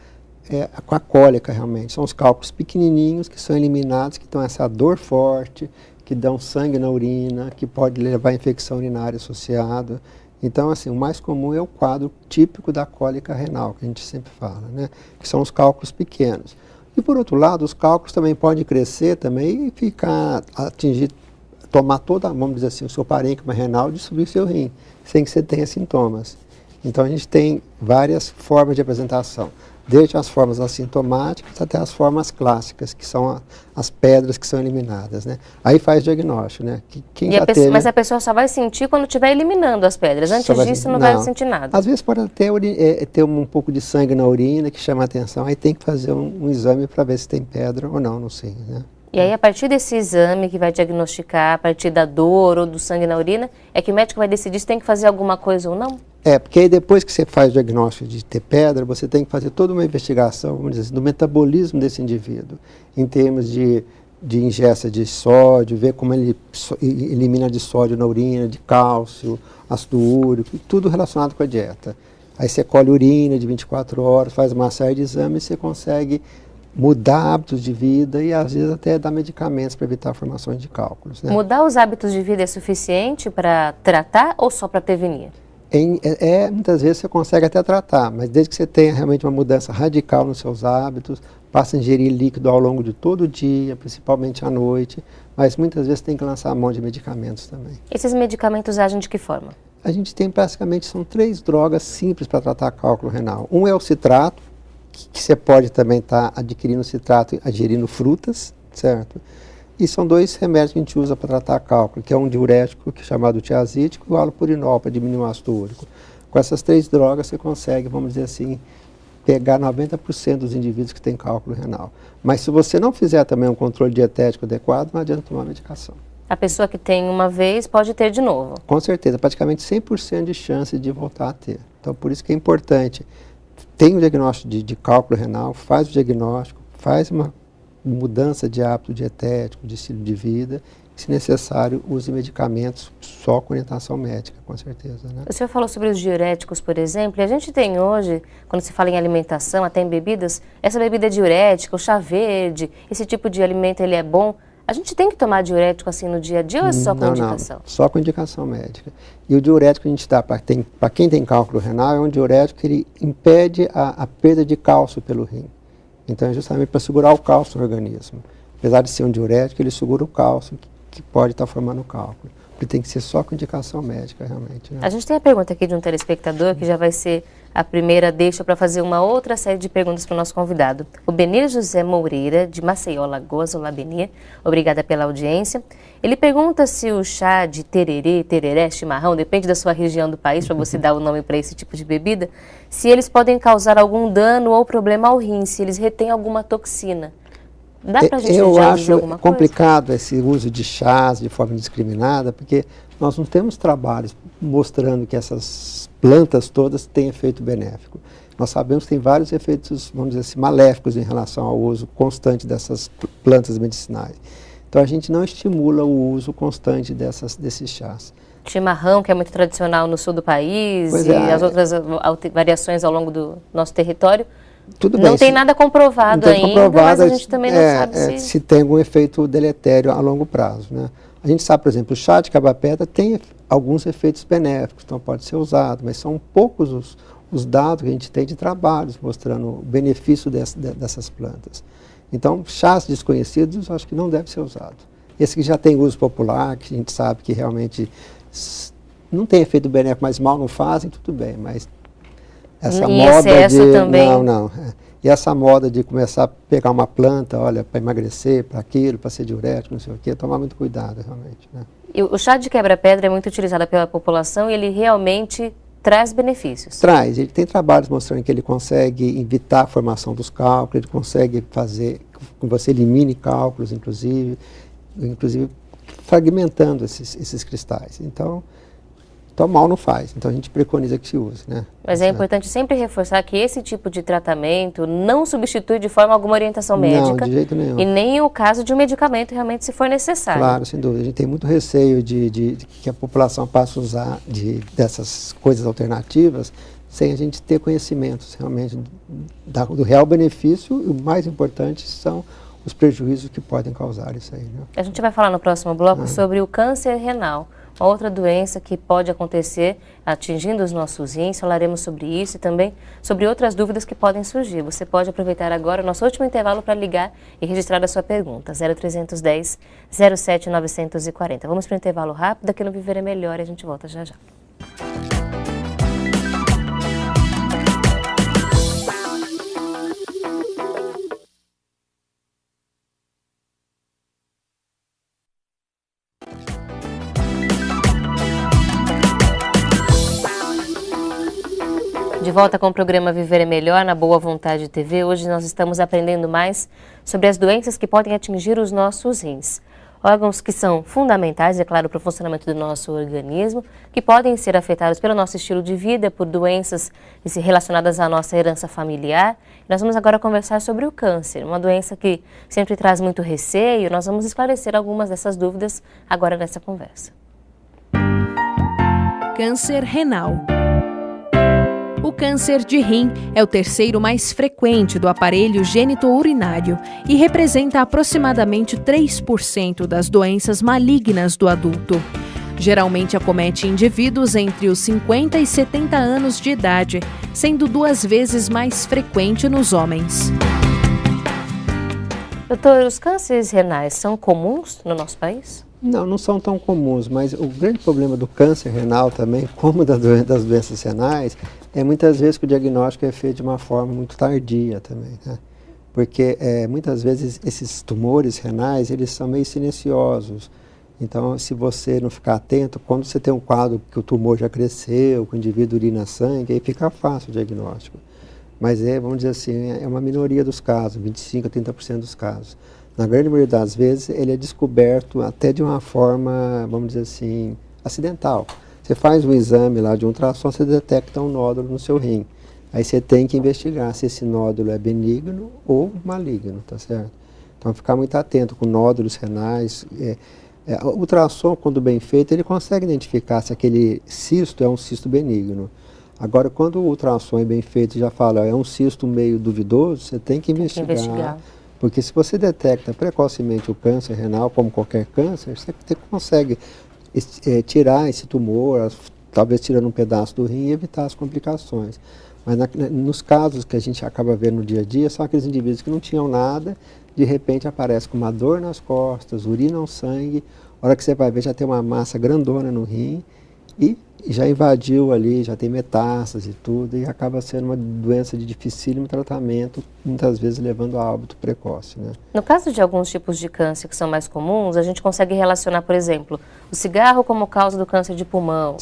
com a cólica realmente. São os cálculos pequenininhos que são eliminados, que dão essa dor forte, que dão sangue na urina, que pode levar a infecção urinária associada. Então, assim, o mais comum é o quadro típico da cólica renal, que a gente sempre fala, né? Que são os cálculos pequenos. E, por outro lado, os cálculos também podem crescer também e tomar toda, vamos dizer assim, o seu parênquima renal e destruir o seu rim, sem que você tenha sintomas. Então, a gente tem várias formas de apresentação, desde as formas assintomáticas até as formas clássicas, que são as pedras que são eliminadas, né? Aí faz diagnóstico, né? Mas a pessoa só vai sentir quando estiver eliminando as pedras. Antes disso, não vai sentir nada. Às vezes pode até ter um pouco de sangue na urina que chama a atenção, aí tem que fazer um exame para ver se tem pedra ou não no rim, né? E aí, a partir desse exame que vai diagnosticar, a partir da dor ou do sangue na urina, é que o médico vai decidir se tem que fazer alguma coisa ou não? Porque aí depois que você faz o diagnóstico de ter pedra, você tem que fazer toda uma investigação, vamos dizer assim, do metabolismo desse indivíduo, em termos de ingesta de sódio, ver como ele elimina de sódio na urina, de cálcio, ácido úrico, tudo relacionado com a dieta. Aí você colhe urina de 24 horas, faz uma série de exames e você consegue mudar hábitos de vida e às vezes até dar medicamentos para evitar formações de cálculos, né? Mudar os hábitos de vida é suficiente para tratar ou só para prevenir? Muitas vezes você consegue até tratar, mas desde que você tenha realmente uma mudança radical nos seus hábitos, passa a ingerir líquido ao longo de todo o dia, principalmente à noite, mas muitas vezes tem que lançar a mão de medicamentos também. Esses medicamentos agem de que forma? A gente tem basicamente, são 3 drogas simples para tratar cálculo renal. Um é o citrato, que você pode também estar adquirindo citrato, adquirindo frutas, certo? E são 2 remédios que a gente usa para tratar cálculo, que é um diurético, que é chamado tiazídico, e o halopurinol, para diminuir o ácido úrico. Com essas 3 drogas você consegue, vamos dizer assim, pegar 90% dos indivíduos que têm cálculo renal. Mas se você não fizer também um controle dietético adequado, não adianta tomar medicação. A pessoa que tem uma vez pode ter de novo? Com certeza, praticamente 100% de chance de voltar a ter. Então, por isso que é importante. Tem o diagnóstico de cálculo renal, faz o diagnóstico, faz uma mudança de hábito dietético, de estilo de vida, se necessário, use medicamentos só com orientação médica, com certeza, né? O senhor falou sobre os diuréticos, por exemplo, e a gente tem hoje, quando se fala em alimentação, até em bebidas, essa bebida diurética, o chá verde, esse tipo de alimento, ele é bom? A gente tem que tomar diurético assim no dia a dia ou é só com indicação? Não, só com indicação médica. E o diurético que a gente dá para quem tem cálculo renal é um diurético que ele impede a perda de cálcio pelo rim. Então é justamente para segurar o cálcio no organismo. Apesar de ser um diurético, ele segura o cálcio que pode estar formando cálculo. Porque tem que ser só com indicação médica, realmente, né? A gente tem a pergunta aqui de um telespectador, que já vai ser a primeira deixa para fazer uma outra série de perguntas para o nosso convidado. O Benir José Moreira, de Maceió, Lagoas, olá Benir, obrigada pela audiência. Ele pergunta se o chá de tererê, tereré, chimarrão, depende da sua região do país, para você dar o nome para esse tipo de bebida, se eles podem causar algum dano ou problema ao rim, se eles retêm alguma toxina. Dá pra gente Eu já acho dizer alguma complicado esse uso de chás de forma indiscriminada, porque nós não temos trabalhos mostrando que essas plantas todas têm efeito benéfico. Nós sabemos que tem vários efeitos, vamos dizer assim, maléficos em relação ao uso constante dessas plantas medicinais. Então a gente não estimula o uso constante desses chás. Chimarrão, que é muito tradicional no sul do país, as outras variações ao longo do nosso território, tudo não bem, tem nada comprovado ainda, mas a gente também não sabe se tem algum efeito deletério a longo prazo, né? A gente sabe, por exemplo, o chá de caba-pedra tem alguns efeitos benéficos, então pode ser usado, mas são poucos os dados que a gente tem de trabalhos mostrando o benefício dessas plantas. Então, chás desconhecidos, acho que não deve ser usado. Esse que já tem uso popular, que a gente sabe que realmente não tem efeito benéfico, mas mal não fazem, tudo bem, mas essa em moda excesso também. Não. E essa moda de começar a pegar uma planta, olha, para emagrecer, para aquilo, para ser diurético, não sei o quê, tomar muito cuidado, realmente, né? E o chá de quebra-pedra é muito utilizado pela população e ele realmente traz benefícios? Traz. Ele tem trabalhos mostrando que ele consegue evitar a formação dos cálculos, ele consegue fazer com que você elimine cálculos, inclusive fragmentando esses cristais. Então mal não faz. Então a gente preconiza que se use, né? Mas é importante sempre reforçar que esse tipo de tratamento não substitui de forma alguma orientação médica. Não, de jeito nenhum. E nem o caso de um medicamento realmente, se for necessário. Claro, sem dúvida. A gente tem muito receio de que a população passe a usar dessas coisas alternativas sem a gente ter conhecimentos realmente do real benefício, e o mais importante são os prejuízos que podem causar isso aí, né? A gente vai falar no próximo bloco sobre o câncer renal, uma outra doença que pode acontecer atingindo os nossos rins. Falaremos sobre isso e também sobre outras dúvidas que podem surgir. Você pode aproveitar agora o nosso último intervalo para ligar e registrar a sua pergunta, 0310 07 940. Vamos para o intervalo rápido, aqui no Viver é Melhor, e a gente volta já já. De volta com o programa Viver é Melhor, na Boa Vontade TV. Hoje nós estamos aprendendo mais sobre as doenças que podem atingir os nossos rins. Órgãos que são fundamentais, é claro, para o funcionamento do nosso organismo, que podem ser afetados pelo nosso estilo de vida, por doenças relacionadas à nossa herança familiar. Nós vamos agora conversar sobre o câncer, uma doença que sempre traz muito receio. Nós vamos esclarecer algumas dessas dúvidas agora nessa conversa. Câncer renal. O câncer de rim é o terceiro mais frequente do aparelho gênito-urinário e representa aproximadamente 3% das doenças malignas do adulto. Geralmente acomete indivíduos entre os 50 e 70 anos de idade, sendo 2 vezes mais frequente nos homens. Doutor, os cânceres renais são comuns no nosso país? Não são tão comuns, mas o grande problema do câncer renal também, como das doenças renais, é muitas vezes que o diagnóstico é feito de uma forma muito tardia também, né? Porque muitas vezes esses tumores renais, eles são meio silenciosos. Então, se você não ficar atento, quando você tem um quadro que o tumor já cresceu, que o indivíduo urina sangue, aí fica fácil o diagnóstico. Mas vamos dizer assim, é uma minoria dos casos, 25% a 30% dos casos. Na grande maioria das vezes, ele é descoberto até de uma forma, vamos dizer assim, acidental. Você faz um exame lá de ultrassom, você detecta um nódulo no seu rim. Aí você tem que investigar se esse nódulo é benigno ou maligno, tá certo? Então, ficar muito atento com nódulos renais. O ultrassom, quando bem feito, ele consegue identificar se aquele cisto é um cisto benigno. Agora, quando o ultrassom é bem feito e já fala, é um cisto meio duvidoso, você tem que investigar. Porque se você detecta precocemente o câncer renal, como qualquer câncer, você consegue tirar esse tumor, talvez tirando um pedaço do rim e evitar as complicações. Mas nos casos que a gente acaba vendo no dia a dia, são aqueles indivíduos que não tinham nada, de repente aparece com uma dor nas costas, urinam sangue, a hora que você vai ver já tem uma massa grandona no rim e já invadiu ali, já tem metástase e tudo, e acaba sendo uma doença de dificílimo tratamento, muitas vezes levando a óbito precoce, né? No caso de alguns tipos de câncer que são mais comuns, a gente consegue relacionar, por exemplo, o cigarro como causa do câncer de pulmão,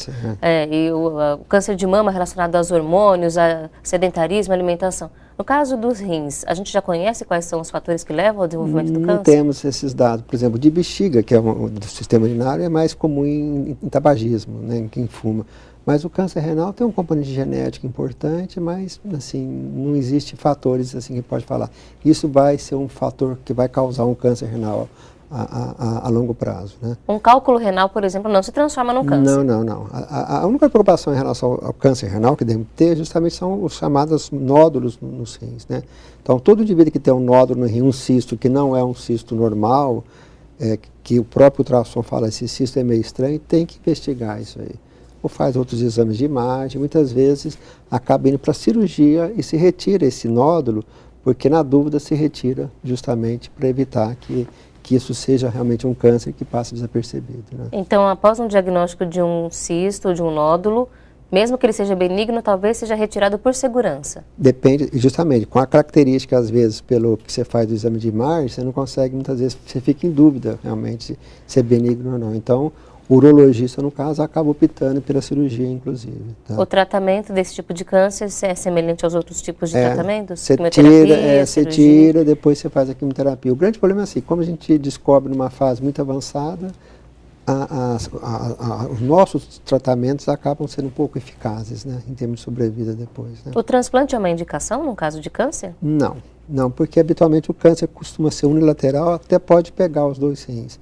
e o câncer de mama relacionado aos hormônios, a sedentarismo, alimentação. No caso dos rins, a gente já conhece quais são os fatores que levam ao desenvolvimento do câncer? Não temos esses dados. Por exemplo, de bexiga, que é do sistema urinário, é mais comum em tabagismo, né, em quem fuma. Mas o câncer renal tem um componente genético importante, mas assim, não existe fatores assim que pode falar. Isso vai ser um fator que vai causar um câncer renal a longo prazo, né? Um cálculo renal, por exemplo, não se transforma num câncer? Não. A única preocupação em relação ao câncer renal que deve ter justamente são os chamados nódulos nos rins, né? Então, todo indivíduo que tem um nódulo no rim, um cisto que não é um cisto normal, que o próprio ultrassom fala, esse cisto é meio estranho, tem que investigar isso aí. Ou faz outros exames de imagem, muitas vezes acaba indo para a cirurgia e se retira esse nódulo, porque na dúvida se retira justamente para evitar que isso seja realmente um câncer que passe desapercebido, né? Então, após um diagnóstico de um cisto ou de um nódulo, mesmo que ele seja benigno, talvez seja retirado por segurança. Depende, justamente, com a característica, às vezes, pelo que você faz do exame de imagem, você não consegue, muitas vezes, você fica em dúvida, realmente, se é benigno ou não. Então, o urologista, no caso, acaba optando pela cirurgia, inclusive. Tá? O tratamento desse tipo de câncer é semelhante aos outros tipos de tratamentos? Você tira, depois você faz a quimioterapia. O grande problema é assim, como a gente descobre numa fase muito avançada, os nossos tratamentos acabam sendo um pouco eficazes, né, em termos de sobrevida depois. Né? O transplante é uma indicação no caso de câncer? Não, porque habitualmente o câncer costuma ser unilateral, até pode pegar os dois rins.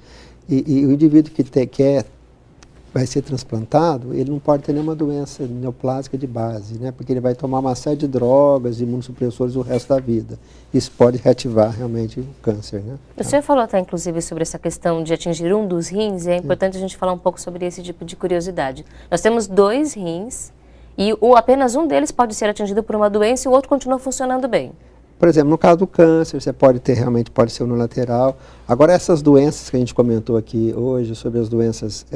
E o indivíduo que vai ser transplantado, ele não pode ter nenhuma doença neoplásica de base, né? Porque ele vai tomar uma série de drogas, imunossupressores o resto da vida. Isso pode reativar realmente o câncer, né? O senhor falou até, inclusive, sobre essa questão de atingir um dos rins, e é importante a gente falar um pouco sobre esse tipo de curiosidade. Nós temos 2 rins, e apenas um deles pode ser atingido por uma doença e o outro continua funcionando bem. Por exemplo, no caso do câncer, você pode ser unilateral. Agora, essas doenças que a gente comentou aqui hoje, sobre as doenças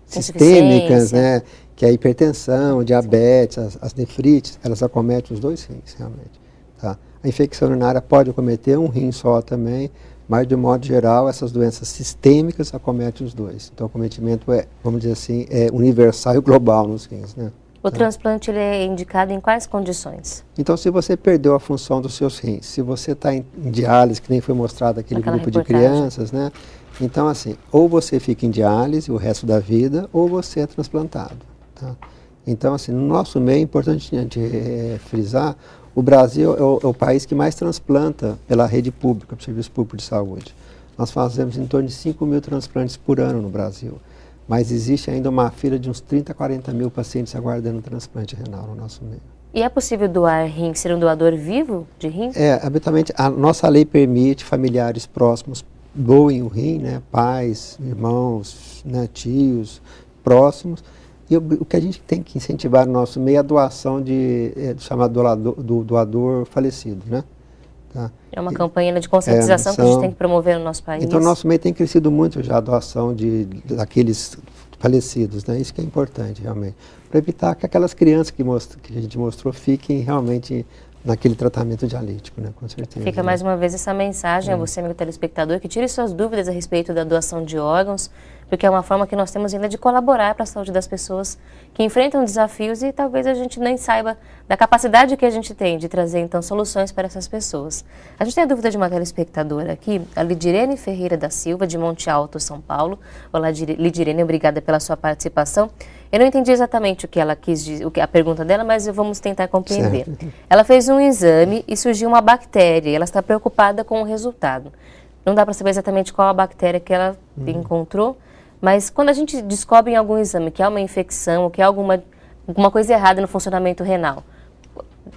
sistêmicas, né, que é a hipertensão, a diabetes, as nefrites, elas acometem os 2 rins, realmente. Tá? A infecção urinária pode acometer um rim só também, mas, de modo geral, essas doenças sistêmicas acometem os 2. Então, o acometimento vamos dizer assim, é universal e global nos rins, né? O transplante ele é indicado em quais condições? Então, se você perdeu a função dos seus rins, se você está em diálise, que nem foi mostrado aquele grupo de crianças, né? Então, assim, ou você fica em diálise o resto da vida, ou você é transplantado. Tá? Então, assim, no nosso meio, é importante a gente frisar, o Brasil é o país que mais transplanta pela rede pública, pelo Serviço Público de Saúde. Nós fazemos em torno de 5 mil transplantes por ano no Brasil. Mas existe ainda uma fila de uns 30, 40 mil pacientes aguardando transplante renal no nosso meio. E é possível doar rim, ser um doador vivo de rim? Habitualmente, a nossa lei permite familiares próximos doem o rim, né? Pais, irmãos, né? Tios, próximos. E o que a gente tem que incentivar no nosso meio é a doação do chamado doador falecido, né? Tá? É uma campanha de conscientização que a gente tem que promover no nosso país. Então, o nosso meio tem crescido muito já a doação daqueles falecidos, né? Isso que é importante, realmente. Para evitar que aquelas crianças que a gente mostrou fiquem realmente naquele tratamento dialítico, né? Com certeza. Fica mais uma vez essa mensagem a você, amigo telespectador, que tire suas dúvidas a respeito da doação de órgãos, porque é uma forma que nós temos ainda de colaborar para a saúde das pessoas que enfrentam desafios e talvez a gente nem saiba da capacidade que a gente tem de trazer, então, soluções para essas pessoas. A gente tem a dúvida de uma telespectadora aqui, a Lidirene Ferreira da Silva, de Monte Alto, São Paulo. Olá, Lidirene, obrigada pela sua participação. Eu não entendi exatamente o que ela quis dizer, a pergunta dela, mas vamos tentar compreender. Certo. Ela fez um exame e surgiu uma bactéria, e ela está preocupada com o resultado. Não dá para saber exatamente qual a bactéria que ela encontrou, mas quando a gente descobre em algum exame que há uma infecção, ou que há alguma coisa errada no funcionamento renal,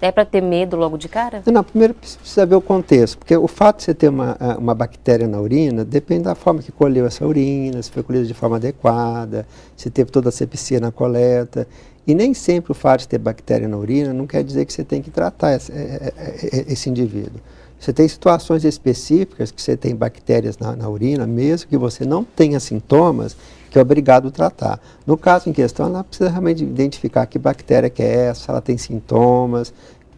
é para ter medo logo de cara? Não, primeiro precisa ver o contexto, porque o fato de você ter uma bactéria na urina depende da forma que colheu essa urina, se foi colhida de forma adequada, se teve toda a sepsia na coleta. E nem sempre o fato de ter bactéria na urina não quer dizer que você tem que tratar esse indivíduo. Você tem situações específicas que você tem bactérias na urina, mesmo que você não tenha sintomas, que é obrigado a tratar. No caso em questão, ela precisa realmente identificar que bactéria que é essa, se ela tem sintomas,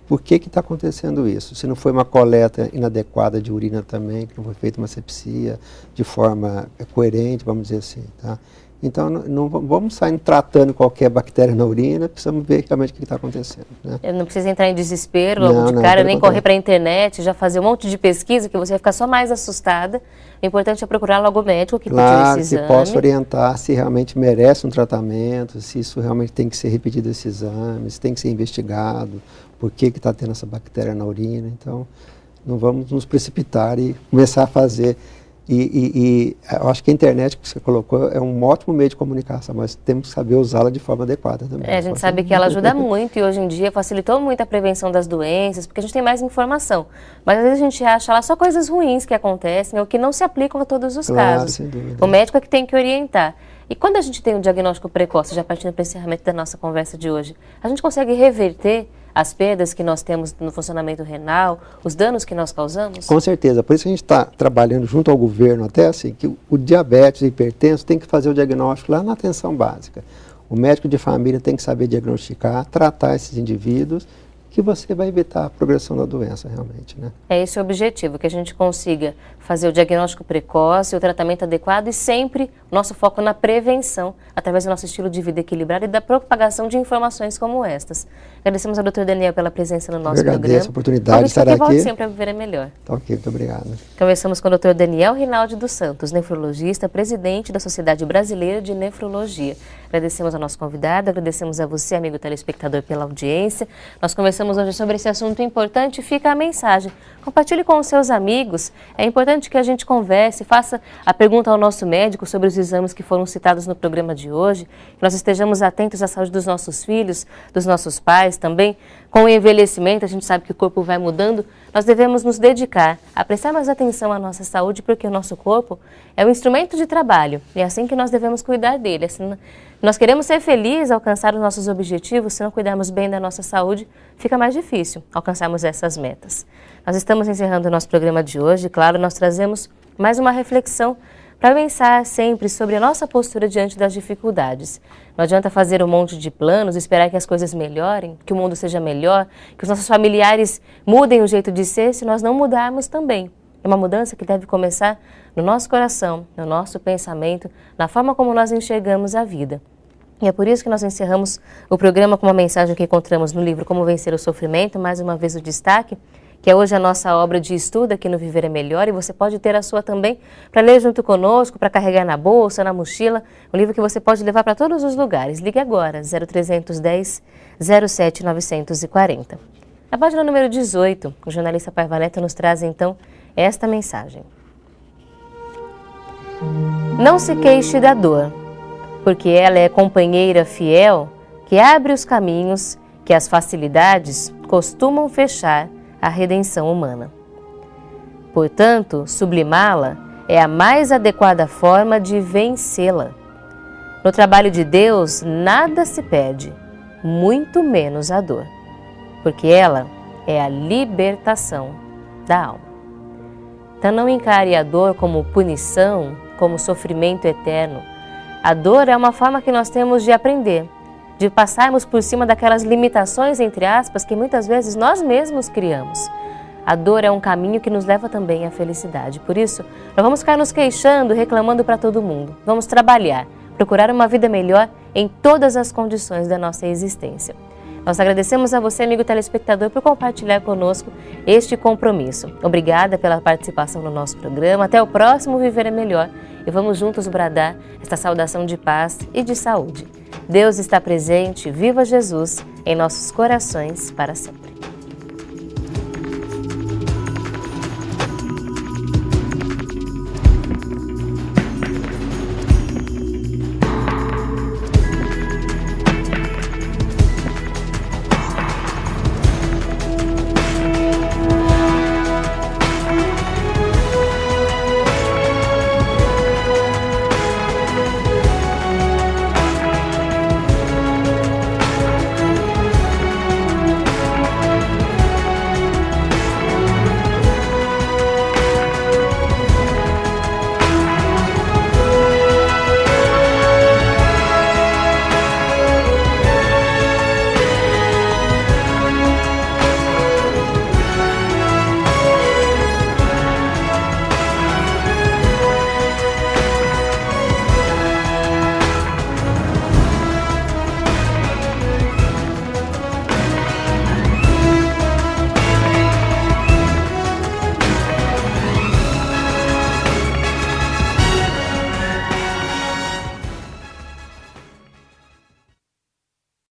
por que está acontecendo isso. Se não foi uma coleta inadequada de urina também, que não foi feita uma sepsia de forma coerente, vamos dizer assim, tá? Então, não vamos sair tratando qualquer bactéria na urina, precisamos ver realmente o que está acontecendo. Né? Eu não preciso entrar em desespero logo de cara, nem correr para a internet, já fazer um monte de pesquisa, que você vai ficar só mais assustada. O importante é procurar logo o médico que pediu esse exame. Que possa orientar se realmente merece um tratamento, se isso realmente tem que ser repetido esse exame, se tem que ser investigado, por que está tendo essa bactéria na urina. Então, não vamos nos precipitar e começar a fazer. E eu acho que a internet que você colocou é um ótimo meio de comunicação, mas temos que saber usá-la de forma adequada também. A gente sabe que ela ajuda muito e hoje em dia facilitou muito a prevenção das doenças, porque a gente tem mais informação. Mas às vezes a gente acha lá só coisas ruins que acontecem ou que não se aplicam a todos os casos. Sem dúvida. O médico é que tem que orientar. E quando a gente tem um diagnóstico precoce, já partindo para o encerramento da nossa conversa de hoje, a gente consegue reverter as perdas que nós temos no funcionamento renal, os danos que nós causamos? Com certeza. Por isso que a gente está trabalhando junto ao governo até assim, que o diabetes e hipertenso tem que fazer o diagnóstico lá na atenção básica. O médico de família tem que saber diagnosticar, tratar esses indivíduos, que você vai evitar a progressão da doença realmente, né? É esse o objetivo, que a gente consiga fazer o diagnóstico precoce, o tratamento adequado e sempre nosso foco na prevenção, através do nosso estilo de vida equilibrado e da propagação de informações como estas. Agradecemos ao Dr. Daniel pela presença no nosso programa. Agradeço a oportunidade de estar aqui. Volte sempre a Viver é Melhor. Tá ok, muito obrigado. Conversamos com o Dr. Daniel Rinaldi dos Santos, nefrologista, presidente da Sociedade Brasileira de Nefrologia. Agradecemos ao nosso convidado, agradecemos a você, amigo telespectador, pela audiência. Nós conversamos hoje sobre esse assunto importante. Fica a mensagem. Compartilhe com os seus amigos. É importante que a gente converse, faça a pergunta ao nosso médico sobre os exames que foram citados no programa de hoje. Que nós estejamos atentos à saúde dos nossos filhos, dos nossos pais também. Com o envelhecimento, a gente sabe que o corpo vai mudando. Nós devemos nos dedicar a prestar mais atenção à nossa saúde, porque o nosso corpo é um instrumento de trabalho. E é assim que nós devemos cuidar dele. Assim, nós queremos ser felizes, alcançar os nossos objetivos. Se não cuidarmos bem da nossa saúde, fica mais difícil alcançarmos essas metas. Nós estamos encerrando o nosso programa de hoje. Claro, nós trazemos mais uma reflexão para pensar sempre sobre a nossa postura diante das dificuldades. Não adianta fazer um monte de planos, esperar que as coisas melhorem, que o mundo seja melhor, que os nossos familiares mudem o jeito de ser, se nós não mudarmos também. É uma mudança que deve começar no nosso coração, no nosso pensamento, na forma como nós enxergamos a vida. E é por isso que nós encerramos o programa com uma mensagem que encontramos no livro Como Vencer o Sofrimento, mais uma vez o destaque, que é hoje a nossa obra de estudo aqui no Viver é Melhor, e você pode ter a sua também para ler junto conosco, para carregar na bolsa, na mochila, um livro que você pode levar para todos os lugares. Ligue agora, 0310 07 940. Na página número 18, o jornalista Paiva Neto nos traz então esta mensagem. Não se queixe da dor, porque ela é companheira fiel que abre os caminhos que as facilidades costumam fechar a redenção humana. Portanto, sublimá-la é a mais adequada forma de vencê-la. No trabalho de Deus, nada se pede, muito menos a dor, porque ela é a libertação da alma. Então não encare a dor como punição, como sofrimento eterno. A dor é uma forma que nós temos de aprender, de passarmos por cima daquelas limitações, entre aspas, que muitas vezes nós mesmos criamos. A dor é um caminho que nos leva também à felicidade. Por isso, não vamos ficar nos queixando, reclamando para todo mundo. Vamos trabalhar, procurar uma vida melhor em todas as condições da nossa existência. Nós agradecemos a você, amigo telespectador, por compartilhar conosco este compromisso. Obrigada pela participação no nosso programa. Até o próximo Viver é Melhor e vamos juntos bradar esta saudação de paz e de saúde. Deus está presente, viva Jesus em nossos corações para sempre.